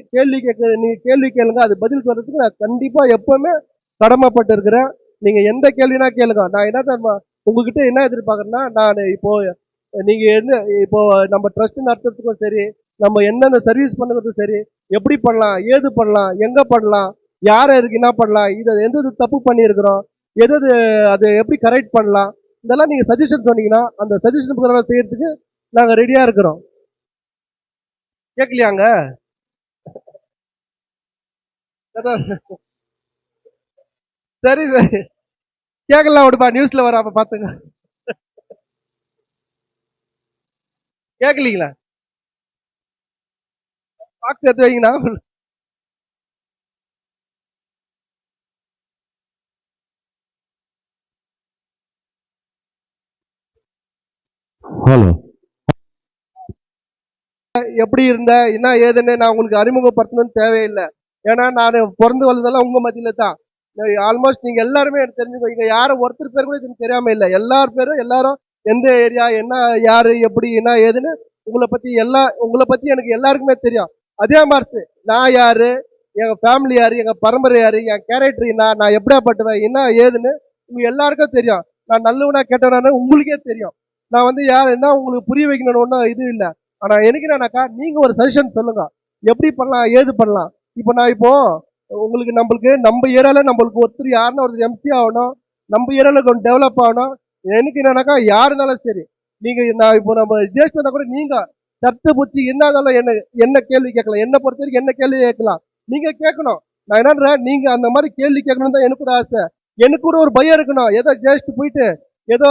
நீங்க கேள்வி கேளுங்க, அது பதில் சொல்றதுக்கு நான் கண்டிப்பா எப்பவுமே கடமைப்பட்டு இருக்கிறேன். நீங்க எந்த கேள்வினா கேளுங்க. நான் என்ன உங்ககிட்ட என்ன எதிர்பார்க்கறேன்னா, நான் நீங்க இப்போ நம்ம ட்ரஸ்ட் நடத்துறதுக்கும் சரி, நம்ம என்னென்ன சர்வீஸ் பண்ணுறதுக்கும் சரி, எப்படி பண்ணலாம், ஏது பண்ணலாம், எங்க பண்ணலாம், யாருக்கு என்ன பண்ணலாம், இதை எந்த தப்பு பண்ணியிருக்கிறோம், அது எப்படி கரெக்ட் பண்ணலாம், இதெல்லாம் நீங்க சஜஷன் சொன்னீங்கன்னா அந்த சஜஷன் பிரகாரம் செய்யறதுக்கு நாங்க ரெடியா இருக்கிறோம். கேட்கலையாங்க? சரி சரி, கேட்கலாம் விடுப்பா, நியூஸ்ல வராம பாத்துங்க. கேட்கலீங்களா? பாக்ஸ் எடுத்து வைங்கண்ணா. ஹலோ. எப்படி இருந்த என்ன ஏதுன்னு நான் உங்களுக்கு அறிமுகப்படுத்தணும்னு தேவையில்லை. ஏன்னா நான் பிறந்து வளர்ந்ததெல்லாம் உங்க மத்தியில தான். ஆல்மோஸ்ட் நீங்க எல்லாருமே எனக்கு தெரிஞ்சுக்கோங்க. யாரும் ஒருத்தர் பேர் கூட எனக்கு தெரியாம இல்லை. எல்லாரும் எந்த ஏரியா, என்ன யாரு, எப்படி என்ன ஏதுன்னு உங்களை பத்தி எனக்கு எல்லாருக்குமே தெரியும். அதே மாதிரி நான் யாரு, எங்க ஃபேமிலி யாரு, எங்க பரம்பரை யாரு, என் கேரக்டர் என்ன, நான் எப்படியாப்பட்டுவேன், என்ன ஏதுன்னு உங்க எல்லாருக்கும் தெரியும். நான் நல்லவனா கேட்டவனான்னு உங்களுக்கே தெரியும். நான் யார் என்ன உங்களுக்கு புரிய வைக்கணும்னு ஒன்றும் இது இல்லை. ஆனா எனக்கு என்னன்னாக்கா, நீங்க ஒரு சஜஷன் சொல்லுங்க, எப்படி பண்ணலாம், ஏது பண்ணலாம். இப்போ நம்மளுக்கு நம்ம ஏரியால நம்மளுக்கு ஒருத்தர் யாருன்னா ஒரு எம்சி ஆகணும், நம்ம ஏரியால கொஞ்சம் டெவலப் ஆகணும். எனக்கு என்னன்னாக்கா, யாரு இருந்தாலும் சரி, நம்ம ஜேஷ்டா கூட நீங்க சத்து பூச்சி என்ன இருந்தாலும் என்ன கேள்வி கேட்கலாம். என்ன பொறுத்த வரைக்கும் என்ன கேள்வி கேட்கலாம், நீங்க கேட்கணும். நான் என்னன்றேன், நீங்க அந்த மாதிரி கேள்வி கேட்கணும் தான் எனக்கு கூட ஆசை. எனக்கு கூட ஒரு பயம் இருக்கணும். ஏதோ ஜேஷ்ட் போயிட்டு ஏதோ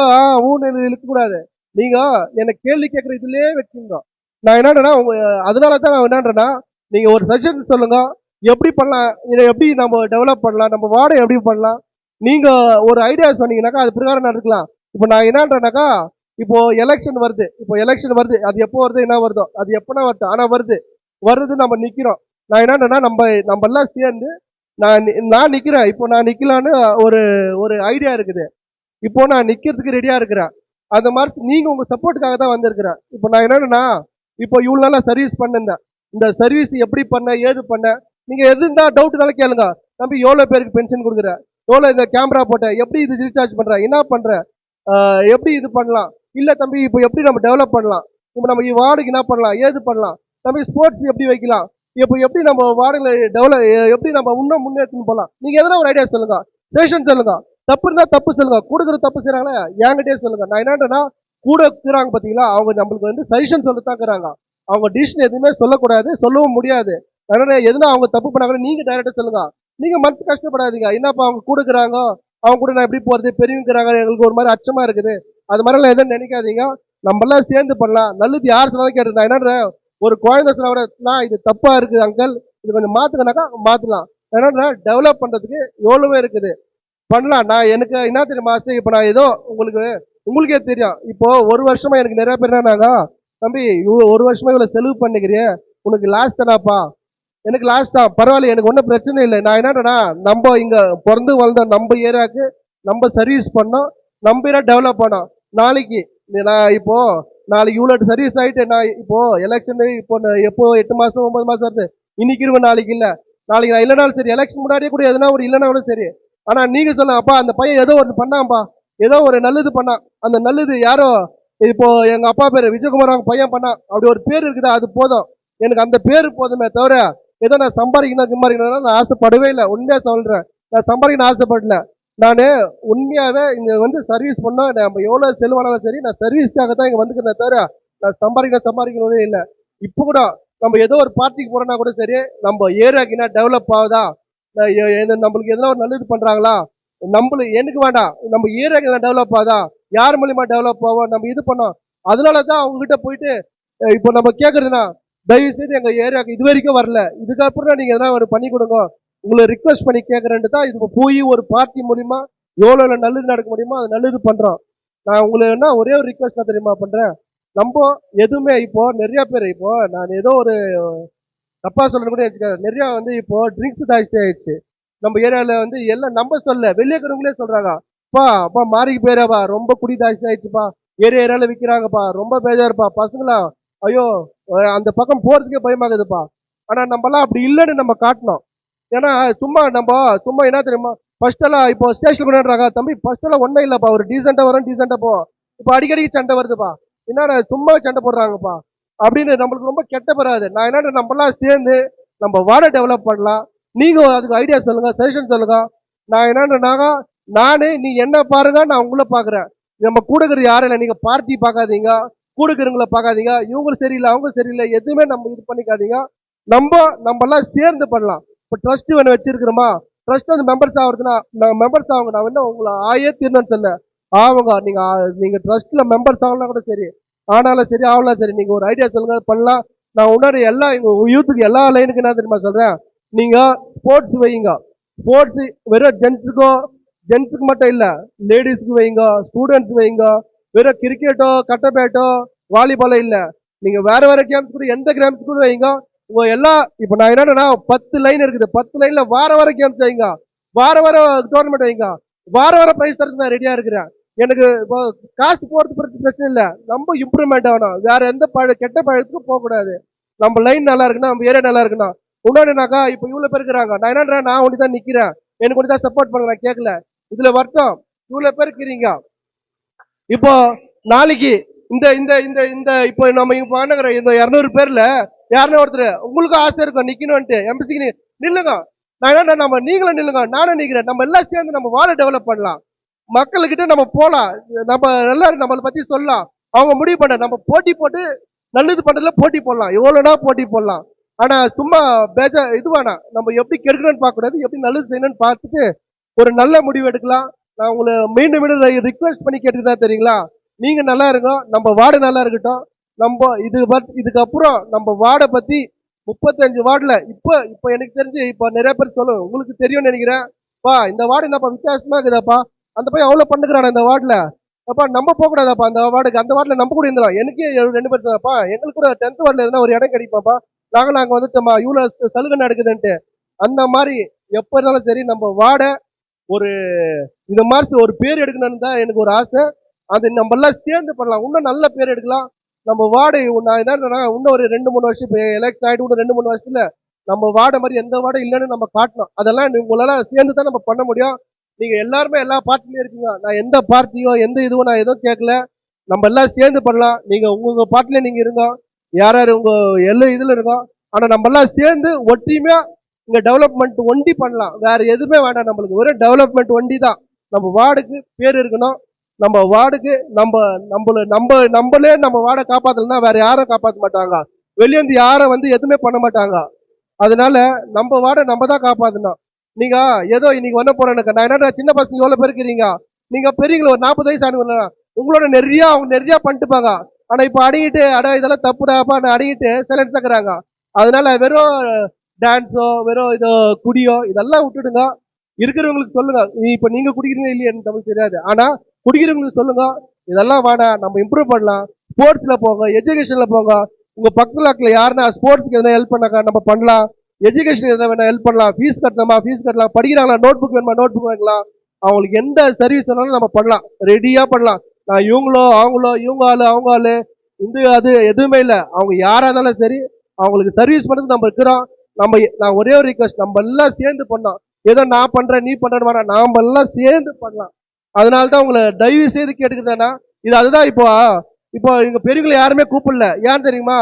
ஊன்னு இழுக்கக்கூடாது. நீங்க எனக்கு கேள்வி கேட்கற இதுலயே வச்சுங்க. நான் என்னன்றேன்னா, அதனாலதான் நான் என்னன்றேன்னா, நீங்க ஒரு சஜஷன் சொல்லுங்க, எப்படி பண்ணலாம், இதை எப்படி நம்ம டெவலப் பண்ணலாம், நம்ம வார்டை எப்படி பண்ணலாம். நீங்க ஒரு ஐடியா சொன்னீங்கன்னாக்கா அது பிரகாரம் நடக்கலாம். இப்போ நான் என்னன்றேனாக்கா, இப்போ எலெக்ஷன் வருது. அது எப்போ வருது, என்ன வருதோ, அது எப்பனா வருது, ஆனா வருது நம்ம நிக்கிறோம். நான் என்னன்றேன்னா, நம்ம எல்லாம் சேர்ந்து நான் நிக்கிறேன். இப்போ நான் நிக்கலான்னு ஒரு ஐடியா இருக்குது. இப்போ நான் நிக்கிறதுக்கு ரெடியா இருக்கிறேன். அந்த மாதிரி நீங்க உங்க சப்போர்ட்டுக்காக தான் வந்திருக்கிறேன். இப்போ நான் என்னன்னா, இப்போ இவ்வளவு நாளா சர்வீஸ் பண்ணிருந்தேன். இந்த சர்வீஸ் எப்படி பண்ண, ஏது பண்ண, நீங்க எது இருந்தா டவுட் இருந்தாலும் கேளுங்க. தம்பி எவ்வளவு பேருக்கு பென்ஷன் கொடுக்குற, எவ்வளவு இந்த கேமரா போட்ட, எப்படி இது ரீசார்ஜ் பண்ற, என்ன பண்ற, எப்படி இது பண்ணலாம், இல்ல தம்பி இப்போ எப்படி நம்ம டெவலப் பண்ணலாம், இப்போ நம்ம வார்டுக்கு என்ன பண்ணலாம், ஏது பண்ணலாம், தம்பி ஸ்போர்ட்ஸ் எப்படி வைக்கலாம், இப்போ எப்படி நம்ம வார்டுகளை எப்படி நம்ம இன்னும் முன்னேற்றம் போகலாம். நீங்க எதனா ஒரு ஐடியா சொல்லுங்க, செஷன் சொல்லுங்க. தப்பு இருந்தா தப்பு சொல்லுங்க. கூடுதல் தப்பு செய்யறாங்களே என்கிட்டயே சொல்லுங்க. நான் என்னன்றேன்னா, கூட இருக்கிறாங்க பாத்தீங்களா, அவங்க நம்மளுக்கு சஜஷன் சொல்லத்தான் இருக்கிறாங்க. அவங்க டிசிஷன் எதுவுமே சொல்லக்கூடாது, சொல்லவும் முடியாது. அதனால எதுனா அவங்க தப்பு பண்ணாங்க நீங்க டைரக்டா சொல்லுங்க. நீங்க மனசு கஷ்டப்படாதீங்க. என்னப்பா அவங்க கூட இருக்கிறாங்க, அவங்க கூட நான் எப்படி போறது, பெரியவங்கிறாங்க, எங்களுக்கு ஒரு மாதிரி அச்சமா இருக்குது. அது மாதிரிலாம் எதுவும் நினைக்காதீங்க. நம்ம எல்லாம் சேர்ந்து பண்ணலாம். நல்லது யார் சொன்னாலும் கேட்டு நான் என்ன ஒரு குழந்தை சொன்னா இது தப்பா இருக்குது அங்கிள், இது கொஞ்சம் மாத்துக்கனாக்கா மாத்தலாம். ஏன்னா டெவலப் பண்றதுக்கு எவ்வளவோ இருக்குது, பண்ணலாம். நான் எனக்கு என்ன தெரியும் மாஸ்டர், இப்போ நான் ஏதோ உங்களுக்கே தெரியும், இப்போ ஒரு வருஷமா எனக்கு நிறைய பேர் என்னன்னாங்க, தம்பி ஒரு வருஷமா இவ்வளவு செலவு பண்ணிக்கிறியே, உனக்கு லாஸ்ட் தானாப்பா. எனக்கு லாஸ்ட் தான், பரவாயில்ல, எனக்கு ஒன்றும் பிரச்சனை இல்லை. நான் என்னன்னா நம்ம இங்க பிறந்து வளர்ந்த நம்ம ஏரியாவுக்கு நம்ம சர்வீஸ் பண்ணோம், நம்ம ஏரியா டெவலப் பண்ணோம். நாளைக்கு நான் இப்போ நாளைக்கு இவ்வளோ சர்வீஸ் ஆகிட்டு நான் இப்போ எலெக்ஷன் இப்போ எப்போ 8 மாசம் 9 மாசம் வருது, இன்னைக்கு இருவேன் நாளைக்கு இல்லை, நாளைக்கு நான் இல்லைனாலும் சரி, எலெக்ஷன் முன்னாடியே கூட எதுனா ஒரு இல்லைனா கூட சரி. ஆனா நீங்க சொல்லலாம், அப்பா அந்த பையன் ஏதோ ஒன்று பண்ணாம்பா, ஏதோ ஒரு நல்லது பண்ணான், அந்த நல்லது யாரோ இப்போ எங்க அப்பா பேரு விஜயகுமார் அவங்க பையன் பண்ணான், அப்படி ஒரு பேர் இருக்குதா, அது போதும் எனக்கு, அந்த பேர் போதுமே தவிர ஏதோ நான் சம்பாதிக்கணும் நான் ஆசைப்படவே இல்லை. உண்மையா சொல்றேன், நான் சம்பாதிக்கணும் ஆசைப்படல. நான் உண்மையாவே இங்க சர்வீஸ் பண்ணோம், நம்ம எவ்வளவு செலவானாலும் சரி, நான் சர்வீஸ்க்காக தான் இங்க வந்துக்கிறேன் தவிர நான் சம்பாதிக்கணும்னே இல்லை. இப்போ கூட நம்ம ஏதோ ஒரு பார்ட்டிக்கு போறோம்னா கூட சரி, நம்ம ஏரியாக்கு என்ன டெவலப் ஆகுதா, நம்மளுக்கு எதனா ஒரு நல்லது பண்றாங்களா, எனக்கு வேண்டாம், நம்ம ஏரியாக்கு எதனா டெவலப் ஆகுதா, யார் மூலியமா டெவலப் ஆகும், நம்ம இது பண்ணோம். அதனாலதான் அவங்க கிட்ட போயிட்டு இப்போ நம்ம கேட்கறதுன்னா, தயவு செய்து எங்க ஏரியாவுக்கு இது வரைக்கும் வரல, இதுக்கப்புறம் நீங்க எதனா ஒரு பண்ணி கொடுங்க, உங்களை ரிக்வெஸ்ட் பண்ணி கேட்கறேன்ட்டு தான் இது போய் ஒரு பார்ட்டி மூலியமா எவ்வளவு நல்லது நடக்க முடியுமோ அது நல்லது பண்றோம். நான் உங்களுக்கு என்ன ஒரே ஒரு ரிக்வெஸ்ட் தான் தெரியுமா பண்றேன், நம்ம எதுவுமே இப்போ நிறைய பேர், இப்போ நான் ஏதோ ஒரு தப்பா சொல்றது கூட நிறைய இப்போ ட்ரிங்க்ஸ் ஜாஸ்தி ஆயிடுச்சு நம்ம ஏரியால. எல்லாம் நம்ம சொல்ல, வெளியே இருக்கிறவங்களே சொல்றாங்க, அப்பா மாறிக்கு போயிடாப்பா, ரொம்ப குடி ஜாஸ்தி ஆயிடுச்சுப்பா, ஏரியால விற்கிறாங்கப்பா, ரொம்ப பேஜாருப்பா, பசங்களா ஐயோ அந்த பக்கம் போறதுக்கே பயமாகுதுப்பா. ஆனா நம்மலாம் அப்படி இல்லைன்னு நம்ம காட்டணும். ஏன்னா சும்மா என்ன தெரியுமா, ஃபர்ஸ்ட் எல்லாம் இப்போ ஸ்டேஷன் கொண்டாடுறாங்க, தம்பி ஃபர்ஸ்ட் எல்லாம் ஒன்றும் இல்லைப்பா, ஒரு டீசெண்டா வரும் டீசெண்டா போவோம், இப்போ அடிக்கடி சண்டை வருதுப்பா, என்னடா சும்மா சண்டை போடுறாங்கப்பா அப்படின்னு நம்மளுக்கு ரொம்ப கெட்ட பெறாது. நான் என்ன நம்மலாம் சேர்ந்து நம்ம வார்டை டெவலப் பண்ணலாம். நீங்க அதுக்கு ஐடியா சொல்லுங்க, சஜஷன் சொல்லுங்க. நான் என்னன்னா நீ என்ன பாருங்க, நான் உங்களை பாக்குறேன். நம்ம கூட இருக்கிற யாரும் இல்லை, நீங்க பார்ட்டி பார்க்காதீங்க, கூட இருக்கிறவங்களை பார்க்காதீங்க, இவங்களும் சரியில்லை அவங்க சரியில்லை எதுவுமே நம்ம இது பண்ணிக்காதீங்க. நம்ம எல்லாம் சேர்ந்து பண்ணலாம். இப்போ ட்ரஸ்ட் வேணும் வச்சிருக்கிறோமா, ட்ரஸ்ட் மெம்பர்ஸ் ஆகுறதுன்னா மெம்பர்ஸ் ஆகுங்க, நான் என்ன உங்களை தீர்ணும்னு சொல்ல ஆகுங்க. நீங்க ட்ரஸ்ட்ல மெம்பர்ஸ் ஆகலாம் கூட சரி, ஆனாலும் சரி ஆகலாம் சரி, நீங்க ஒரு ஐடியா சொல்லுங்க பண்ணலாம். நான் உன்னோட எல்லா எங்க யூத்துக்கு எல்லா லைனுக்கு என்ன தெரியுமா சொல்றேன், நீங்க ஸ்போர்ட்ஸ் வைங்க. ஸ்போர்ட்ஸ் வெறும் ஜென்ஸுக்கு மட்டும் இல்ல, லேடிஸ்க்கு வைங்க, ஸ்டூடெண்ட்ஸ் வைங்க. வெறும் கிரிக்கெட்டோ கட்டபேட்டோ வாலிபாலோ இல்ல, நீங்க வேற கேம்ஸ் கூட எந்த கேம்ஸ் கூட வைங்க. உங்க எல்லா இப்ப நான் என்னன்னா 10 லைன் இருக்குது, 10 லைன்ல வார கேம்ஸ் வைங்க, வார டோர்னமெண்ட் வைங்க, வார பிரைஸ் தரது நான் ரெடியா இருக்கிறேன். எனக்கு இப்போ காசு போறது பிரச்சனை இல்லை, நம்ம இம்ப்ரூவ்மெண்ட் ஆகணும், வேற எந்த கெட்ட பழத்துக்கும் போக கூடாது. நம்ம லைன் நல்லா இருக்குன்னா, நம்ம ஏரியா நல்லா இருக்குன்னா. உடனேனாக்கா இப்போ இவ்வளவு பேர் இருக்கிறாங்க, நான் என்னன்றேன், நான் ஒண்டி நிக்கிறேன், எனக்கு ஒண்டி சப்போர்ட் பண்ணுங்க, நான் கேட்கல. இதுல வருத்தம் இவ்வளவு பேர் இருக்கிறீங்க. இப்போ நாளைக்கு இந்த இந்த இந்த இந்த இப்போ நம்ம பண்ணுகிற இந்த 200 பேர்ல யாருன்னா ஒருத்தர் உங்களுக்கு ஆசை இருக்கும் நிக்கணும்ட்டு எம்பிசிக்கு நில்லுங்க. நான் என்ன நம்ம நீங்களும் நில்லுங்க, நானும் நிக்கிறேன். நம்ம எல்லாம் சேர்ந்து நம்ம வார்டை டெவலப் பண்ணலாம், மக்கள்கிட்ட நம்ம போலாம், நம்ம எல்லாரும் நம்மளை பத்தி சொல்லலாம். அவங்க முடிவு பண்ண நம்ம போட்டி போட்டு நல்லது பண்றதுல போட்டி போடலாம், எவ்வளவுனா போட்டி போடலாம். ஆனா சும்மா இது வேணாம், நம்ம எப்படி கெடுக்கணும்னு பார்க்க கூடாது, எப்படி நல்லது செய்யணும்னு பார்த்துட்டு ஒரு நல்ல முடிவு எடுக்கலாம். நான் உங்களை மீண்டும் ரிக்வெஸ்ட் பண்ணி கேட்டுதான் தெரியுங்களா, நீங்க நல்லா இருங்க, நம்ம வார்டு நல்லா இருக்கட்டும். நம்ம இதுக்கப்புறம் நம்ம வார்டை பத்தி 35 வார்டுல இப்ப எனக்கு தெரிஞ்சு இப்ப நிறைய பேர் சொல்லுவோம், உங்களுக்கு தெரியும்னு நினைக்கிறேன். இந்த வார்டு என்னப்பா வித்தியாசமா இருக்குதாப்பா, அந்த பையன் அவ்வளவு பண்ணுகிறான் இந்த வார்டுல, அப்பா நம்ம போக கூடாதாப்பா அந்த வார்டுக்கு, அந்த வார்டுல நம்ம கூட இருந்தலாம். எனக்கே 2 பேர் தான்ப்பா, எங்களுக்கு கூட 10th வார்டுல எதுனா ஒரு இடம் கிடைப்பாப்பா, நாங்க வந்துட்டோமா இவ்வளவு சலுகை நடக்குதுன்ட்டு. அந்த மாதிரி எப்ப இருந்தாலும் சரி நம்ம வார்டை ஒரு இந்த மாதிரி ஒரு பேர் எடுக்கணும்னு தான் எனக்கு ஒரு ஆசை. அது நம்ம எல்லாம் சேர்ந்து பண்ணலாம், இன்னும் நல்ல பேர் எடுக்கலாம். நம்ம வார்டு நான் என்னன்னா இன்னும் ஒரு 2-3 வருஷம் இப்போ எலெக்ஷன் ஆகிட்டு இன்னும் 2-3 வருஷத்துல நம்ம வார்டை மாதிரி எந்த வார்டும் இல்லைன்னு நம்ம காட்டணும். அதெல்லாம் உங்களால சேர்ந்து தான் நம்ம பண்ண முடியும். நீங்க எல்லாருமே எல்லா பார்ட்டிலையும் இருக்கீங்க, நான் எந்த பார்ட்டியோ எந்த இதுவும் நான் எதுவும் கேட்கல, நம்ம எல்லாம் சேர்ந்து பண்ணலாம். நீங்க உங்க பார்ட்டில நீங்க இருங்க, யார் உங்க எல்லா இதுல இருக்கோம், ஆனா நம்ம எல்லாம் சேர்ந்து ஒற்றுமையா இங்க டெவலப்மெண்ட் ஒண்டி பண்ணலாம். வேற எதுவுமே வேண்டாம் நம்மளுக்கு, ஒரு டெவலப்மெண்ட் ஒண்டி தான். நம்ம வார்டுக்கு பேர் இருக்கணும், நம்ம வார்டுக்கு நம்மளே நம்ம வார்டை காப்பாத்தலன்னா வேற யாரும் காப்பாற்ற மாட்டாங்க, வெளியேந்து யாரும் எதுவுமே பண்ண மாட்டாங்க. அதனால நம்ம வார்டை நம்ம தான் காப்பாற்றணும். நீங்க ஏதோ இன்னைக்கு வந்த போறேன்னு நான் என்ன சின்ன பசங்க எவ்வளவு பேர் இருக்கிறீங்க, நீங்க பெரியவங்களை ஒரு 40 வயசு ஆனவங்க உங்களோட அவங்க நிறைய பண்ணிட்டுப்பாங்க. ஆனா இப்ப அடங்கிட்டு இதெல்லாம் தப்புடாப்பா அடங்கிட்டு சைலன்ஸ் ஆக்குறாங்க. அதனால வெறும் டான்ஸோ வெறும் இதோ குடியோ இதெல்லாம் விட்டுடுங்க. இருக்கிறவங்களுக்கு சொல்லுங்க, இப்ப நீங்க குடிக்கிறீங்க இல்லையான்னு நமக்கு தெரியாது, ஆனா குடிக்கிறவங்களுக்கு சொல்லுங்க இதெல்லாம் வேணாம், நம்ம இம்ப்ரூவ் பண்ணலாம். ஸ்போர்ட்ஸ்ல போங்க, எஜுகேஷன்ல போங்க. உங்க பக்கத்துல யாருன்னா ஸ்போர்ட்ஸ்க்கு எதனா ஹெல்ப் பண்ணாக்கா நம்ம பண்ணலாம். எஜுகேஷன் எதனா வேணா ஹெல்ப் பண்ணலாம். ஃபீஸ் கட்டணுமா ஃபீஸ் கட்டலாம். படிக்கிறாங்களா நோட் புக் வேணுமா நோட் புக் வாங்கலாம். அவங்களுக்கு எந்த சர்வீஸ் வேணாலும் நம்ம பண்ணலாம், ரெடியா பண்ணலாம். நான் இவங்களோ அவங்களோ இவங்க ஆளு அவங்க ஆளு இந்த அது எதுவுமே இல்லை. அவங்க யாரா இருந்தாலும் சரி அவங்களுக்கு சர்வீஸ் பண்ணது நம்ம இருக்கிறோம். நான் ஒரே ஒரு ரிக்வஸ்ட், நம்ம எல்லாம் சேர்ந்து பண்ணோம். ஏதோ நான் பண்றேன் நீ பண்றேன்னு வேணாம், நாம எல்லாம் சேர்ந்து பண்ணலாம். அதனாலதான் உங்களை தயவு செய்து கேட்டுக்கிறேன்னா இது அதுதான். இப்போ எங்க பெரியவங்களை யாருமே கூப்பிடல, ஏன் தெரியுமா?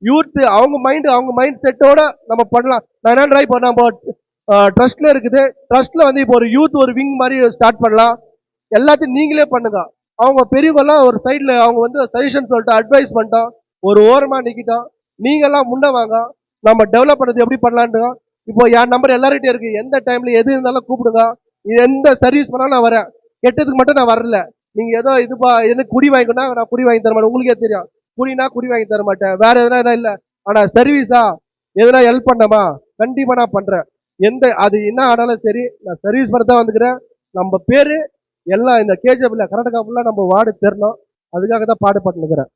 யூத் அவங்க மைண்ட் செட்டோட நம்ம பண்ணலாம். நான் என்ன இப்போ நம்ம ட்ரஸ்ட்ல இருக்குது, ட்ரஸ்ட்ல வந்து இப்போ ஒரு யூத் ஒரு விங் மாதிரி ஸ்டார்ட் பண்ணலாம். எல்லாத்தையும் நீங்களே பண்ணுங்க. அவங்க பெரியவங்கெல்லாம் ஒரு சைட்ல அவங்க வந்து சஜஷன் சொல்லிட்டு அட்வைஸ் பண்ணிட்டோம், ஒரு ஓரமா நிக்கிட்டோம். நீங்க எல்லாம் முன்ன வாங்க, நம்ம டெவலப் பண்ணது எப்படி பண்ணலான்னு. இப்போ என் நம்பர் எல்லார்கிட்டயும் இருக்கு, எந்த டைம்ல எது இருந்தாலும் கூப்பிடுங்க. எந்த சர்வீஸ் பண்ணாலும் நான் வரேன், கெட்டதுக்கு மட்டும் நான் வரல. நீங்க ஏதோ இதுப்பா என்ன குடி வாங்கிக்கணும்னா நான் குடி வாங்கி தர மாட்டேன், உங்களுக்கே தெரியும். குடினா குடி வாங்கி தர மாட்டேன், வேற எதனா இல்ல. ஆனா சர்வீஸா எதனா ஹெல்ப் பண்ணமா கண்டிப்பா நான் பண்றேன். அது என்ன ஆனாலும் சரி நான் சர்வீஸ் பண்ண தான் வந்துக்கிறேன். நம்ம பேரு எல்லாம் இந்த கேஜிஎஃப்ல கர்நாடகா ஃபுல்லா நம்ம வார்டு தெரணும், அதுக்காக தான் பாடுபட்டுக்கிறேன்.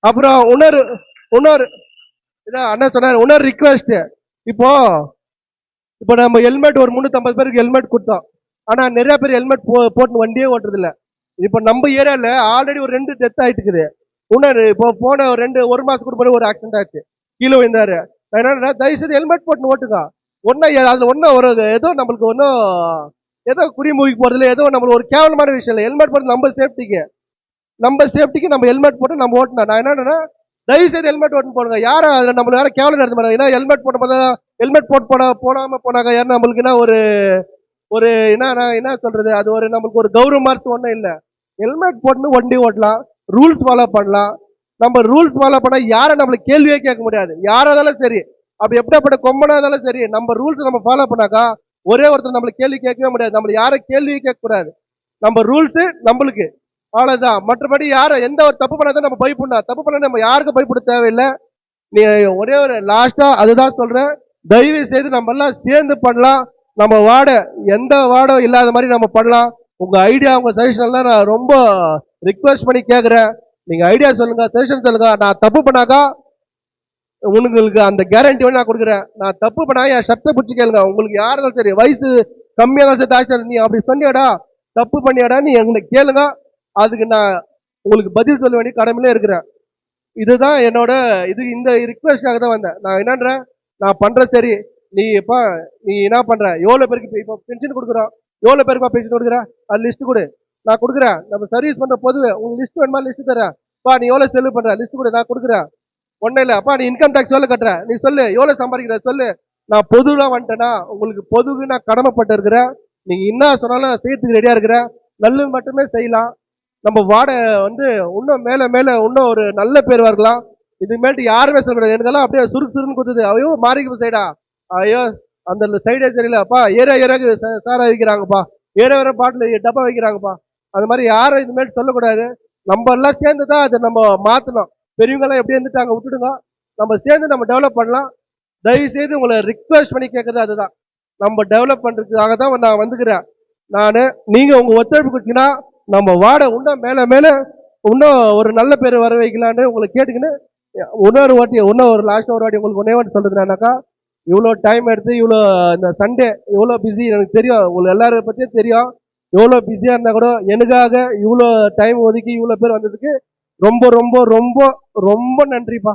அப்புறம் இன்னொரு இதான் அண்ணா சொன்னார், இன்னொரு ரிக்வெஸ்ட். இப்போ நம்ம ஹெல்மெட் ஒரு 350 பேருக்கு ஹெல்மெட் கொடுத்தோம், ஆனா நிறைய பேர் ஹெல்மெட் போட்டு வண்டியே ஓட்டுறது இல்ல. இப்போ நம்ம ஏரியால ஆல்ரெடி ஒரு 2 டெத் ஆயிட்டு இருக்குது. இன்னொரு இப்போ போன ஒரு மாசத்துக்கு முன்னாடி ஒரு ஆக்சிடென்ட் ஆச்சு, கீழே விழுந்தாரு. என்ன தயவுசெய்து ஹெல்மெட் போட்டு ஓட்டுங்க. அதுல ஒரு ஏதோ நம்மளுக்கு ஏதோ குடிமூவிக்கு போறதுல ஏதோ நம்மளுக்கு ஒரு கேவலமான விஷயம் இல்லை. ஹெல்மெட் போட்டு நம்ம சேஃப்டிக்கு நம்ம ஹெல்மெட் போட்டு நம்ம ஓட்டணும். நான் என்ன தயவு செய்து ஹெல்மெட் ஓட்டு போடுங்க. யாரும் அதுல நம்மளுக்கு வேற கேவலம் நடத்த மாட்டாங்க. ஏன்னா ஹெல்மெட் போட்டு ஹெல்மெட் போடாம போனாங்க யாரும் நம்மளுக்கு என்ன ஒரு என்ன சொல்றது, அது ஒரு நம்மளுக்கு ஒரு கௌரவமா ஒன்றும் இல்லை. ஹெல்மெட் போட்டு வண்டி ஓட்டலாம், ரூல்ஸ் ஃபாலோ பண்ணலாம். நம்ம ரூல்ஸ் ஃபாலோ பண்ணா யாரும் நம்மளுக்கு கேள்வியே கேட்க முடியாது, யாரா இருந்தாலும் சரி. அப்படி எப்படிப்பட்ட கொம்பனா இருந்தாலும் சரி, நம்ம ரூல்ஸ் நம்ம ஃபாலோ பண்ணாக்கா ஒரே ஒருத்தர் நம்மளுக்கு கேள்வி கேட்கவே முடியாது. நம்ம யாரும் கேள்வியே கேட்க கூடாது. நம்ம ரூல்ஸ் நம்மளுக்கு அவ்வளவுதான். மற்றபடி யாரும் எந்த ஒரு தப்பு பண்ணாதான் நம்ம பயப்படணும். தப்பு பண்ண நம்ம யாருக்கும் பயப்பட தேவையில்லை. நீ ஒரே ஒரு லாஸ்டா அதுதான் சொல்றேன், தயவு செய்து நம்ம எல்லாம் சேர்ந்து பண்ணலாம். நம்ம எந்த வார்டும் இல்லாத மாதிரி நம்ம பண்ணலாம். உங்க ஐடியா உங்க சஜஷன் எல்லாம் நான் ரொம்ப ரிக்வெஸ்ட் பண்ணி கேட்கிறேன். நீங்க ஐடியா சொல்லுங்க, சஜஷன் சொல்லுங்க. நான் தப்பு பண்ணாக்கா உங்களுக்கு அந்த கேரண்டி வந்து நான் கொடுக்குறேன். நான் தப்பு பண்ணா என் சட்டை பிடிச்சி கேளுங்க. உங்களுக்கு யாரும் சரி வயசு கம்மியா தான் சரி தாய்ச்சி நீ அப்படி சொன்னியாடா தப்பு பண்ணியாடா நீ எங்களை கேளுங்க, அதுக்கு நான் உங்களுக்கு பதில் சொல்ல வேண்டிய கடமையிலே இருக்கிறேன். இதுதான் என்னோட இந்த ரிக்வெஸ்டாக தான் வந்தேன். நான் என்னன்றேன், நான் பண்றேன் சரி, நீ என்ன பண்ற, எவ்வளவு பேருக்கு இப்போ பென்ஷன் கொடுக்குறோம், எவ்வளவு பேருக்கு பென்ஷன் கொடுக்குற, அது லிஸ்ட் கொடு, நான் கொடுக்குறேன். நம்ம சர்வீஸ் பண்ற பொதுவே உங்களுக்கு லிஸ்ட் வேணுமா, லிஸ்ட் தரேன். நீ எவ்வளவு செலவு பண்ற லிஸ்ட் கொடு, நான் கொடுக்குறேன். ஒன்னும் இல்ல நீ இன்கம் டாக்ஸ் எவ்வளவு கட்டுற நீ சொல்லு, எவ்வளவு சம்பாதிக்கிற சொல்லு. நான் பொதுலாம் வந்துட்டேன்னா உங்களுக்கு பொதுவுக்கு நான் கடமைப்பட்டு இருக்கிறேன். நீங்க என்ன சொன்னாலும் நான் செய்யறதுக்கு ரெடியா இருக்கிறேன். நல்லது மட்டுமே செய்யலாம். நம்ம இன்னும் மேல இன்னும் ஒரு நல்ல பேர் வரலாம். இதுமேட்டு யாருமே சொல்லக்கூடாது. எனக்கெல்லாம் அப்படியே சுருன்னு குத்துது. ஐயோ மாறிக்கு சைடா, ஐயோ அந்த சைடே தெரியலப்பா, ஏரியாக்கு சாரா வைக்கிறாங்கப்பா, ஏரியா பாட்டில் டப்பா வைக்கிறாங்கப்பா. அது மாதிரி யாரும் இதுமேட்டு சொல்லக்கூடாது. நம்ம எல்லாம் சேர்ந்துதான் அதை நம்ம மாத்தணும். பெரியவங்க எல்லாம் எப்படி இருந்துட்டாங்க விட்டுடுங்க, நம்ம சேர்ந்து நம்ம டெவலப் பண்ணலாம். தயவு செய்து உங்களை ரிக்வெஸ்ட் பண்ணி கேட்கறது அதுதான். நம்ம டெவலப் பண்றதுக்காக தான் நான் வந்துக்கிறேன். நீங்க உங்க ஒத்துழைப்பு கொடுத்தீங்கன்னா நம்ம இன்னும் மேல இன்னும் ஒரு நல்ல பேர் வர வைக்கலான்னு உங்களை கேட்டுக்கின்னு ஒரு லாஸ்ட் ஒரு வாட்டி உங்களுக்கு ஒன்னே வாட்டி சொல்றதுனாக்கா, இவ்வளோ டைம் எடுத்து இவ்வளோ இந்த சண்டே எவ்வளோ பிஸி எனக்கு தெரியும், உங்களுக்கு எல்லாரும் பத்தியும் தெரியும். எவ்வளோ பிஸியா இருந்தா கூட எனக்காக இவ்வளோ டைம் ஒதுக்கி இவ்வளோ பேர் வந்ததுக்கு ரொம்ப ரொம்ப ரொம்ப ரொம்ப நன்றிப்பா.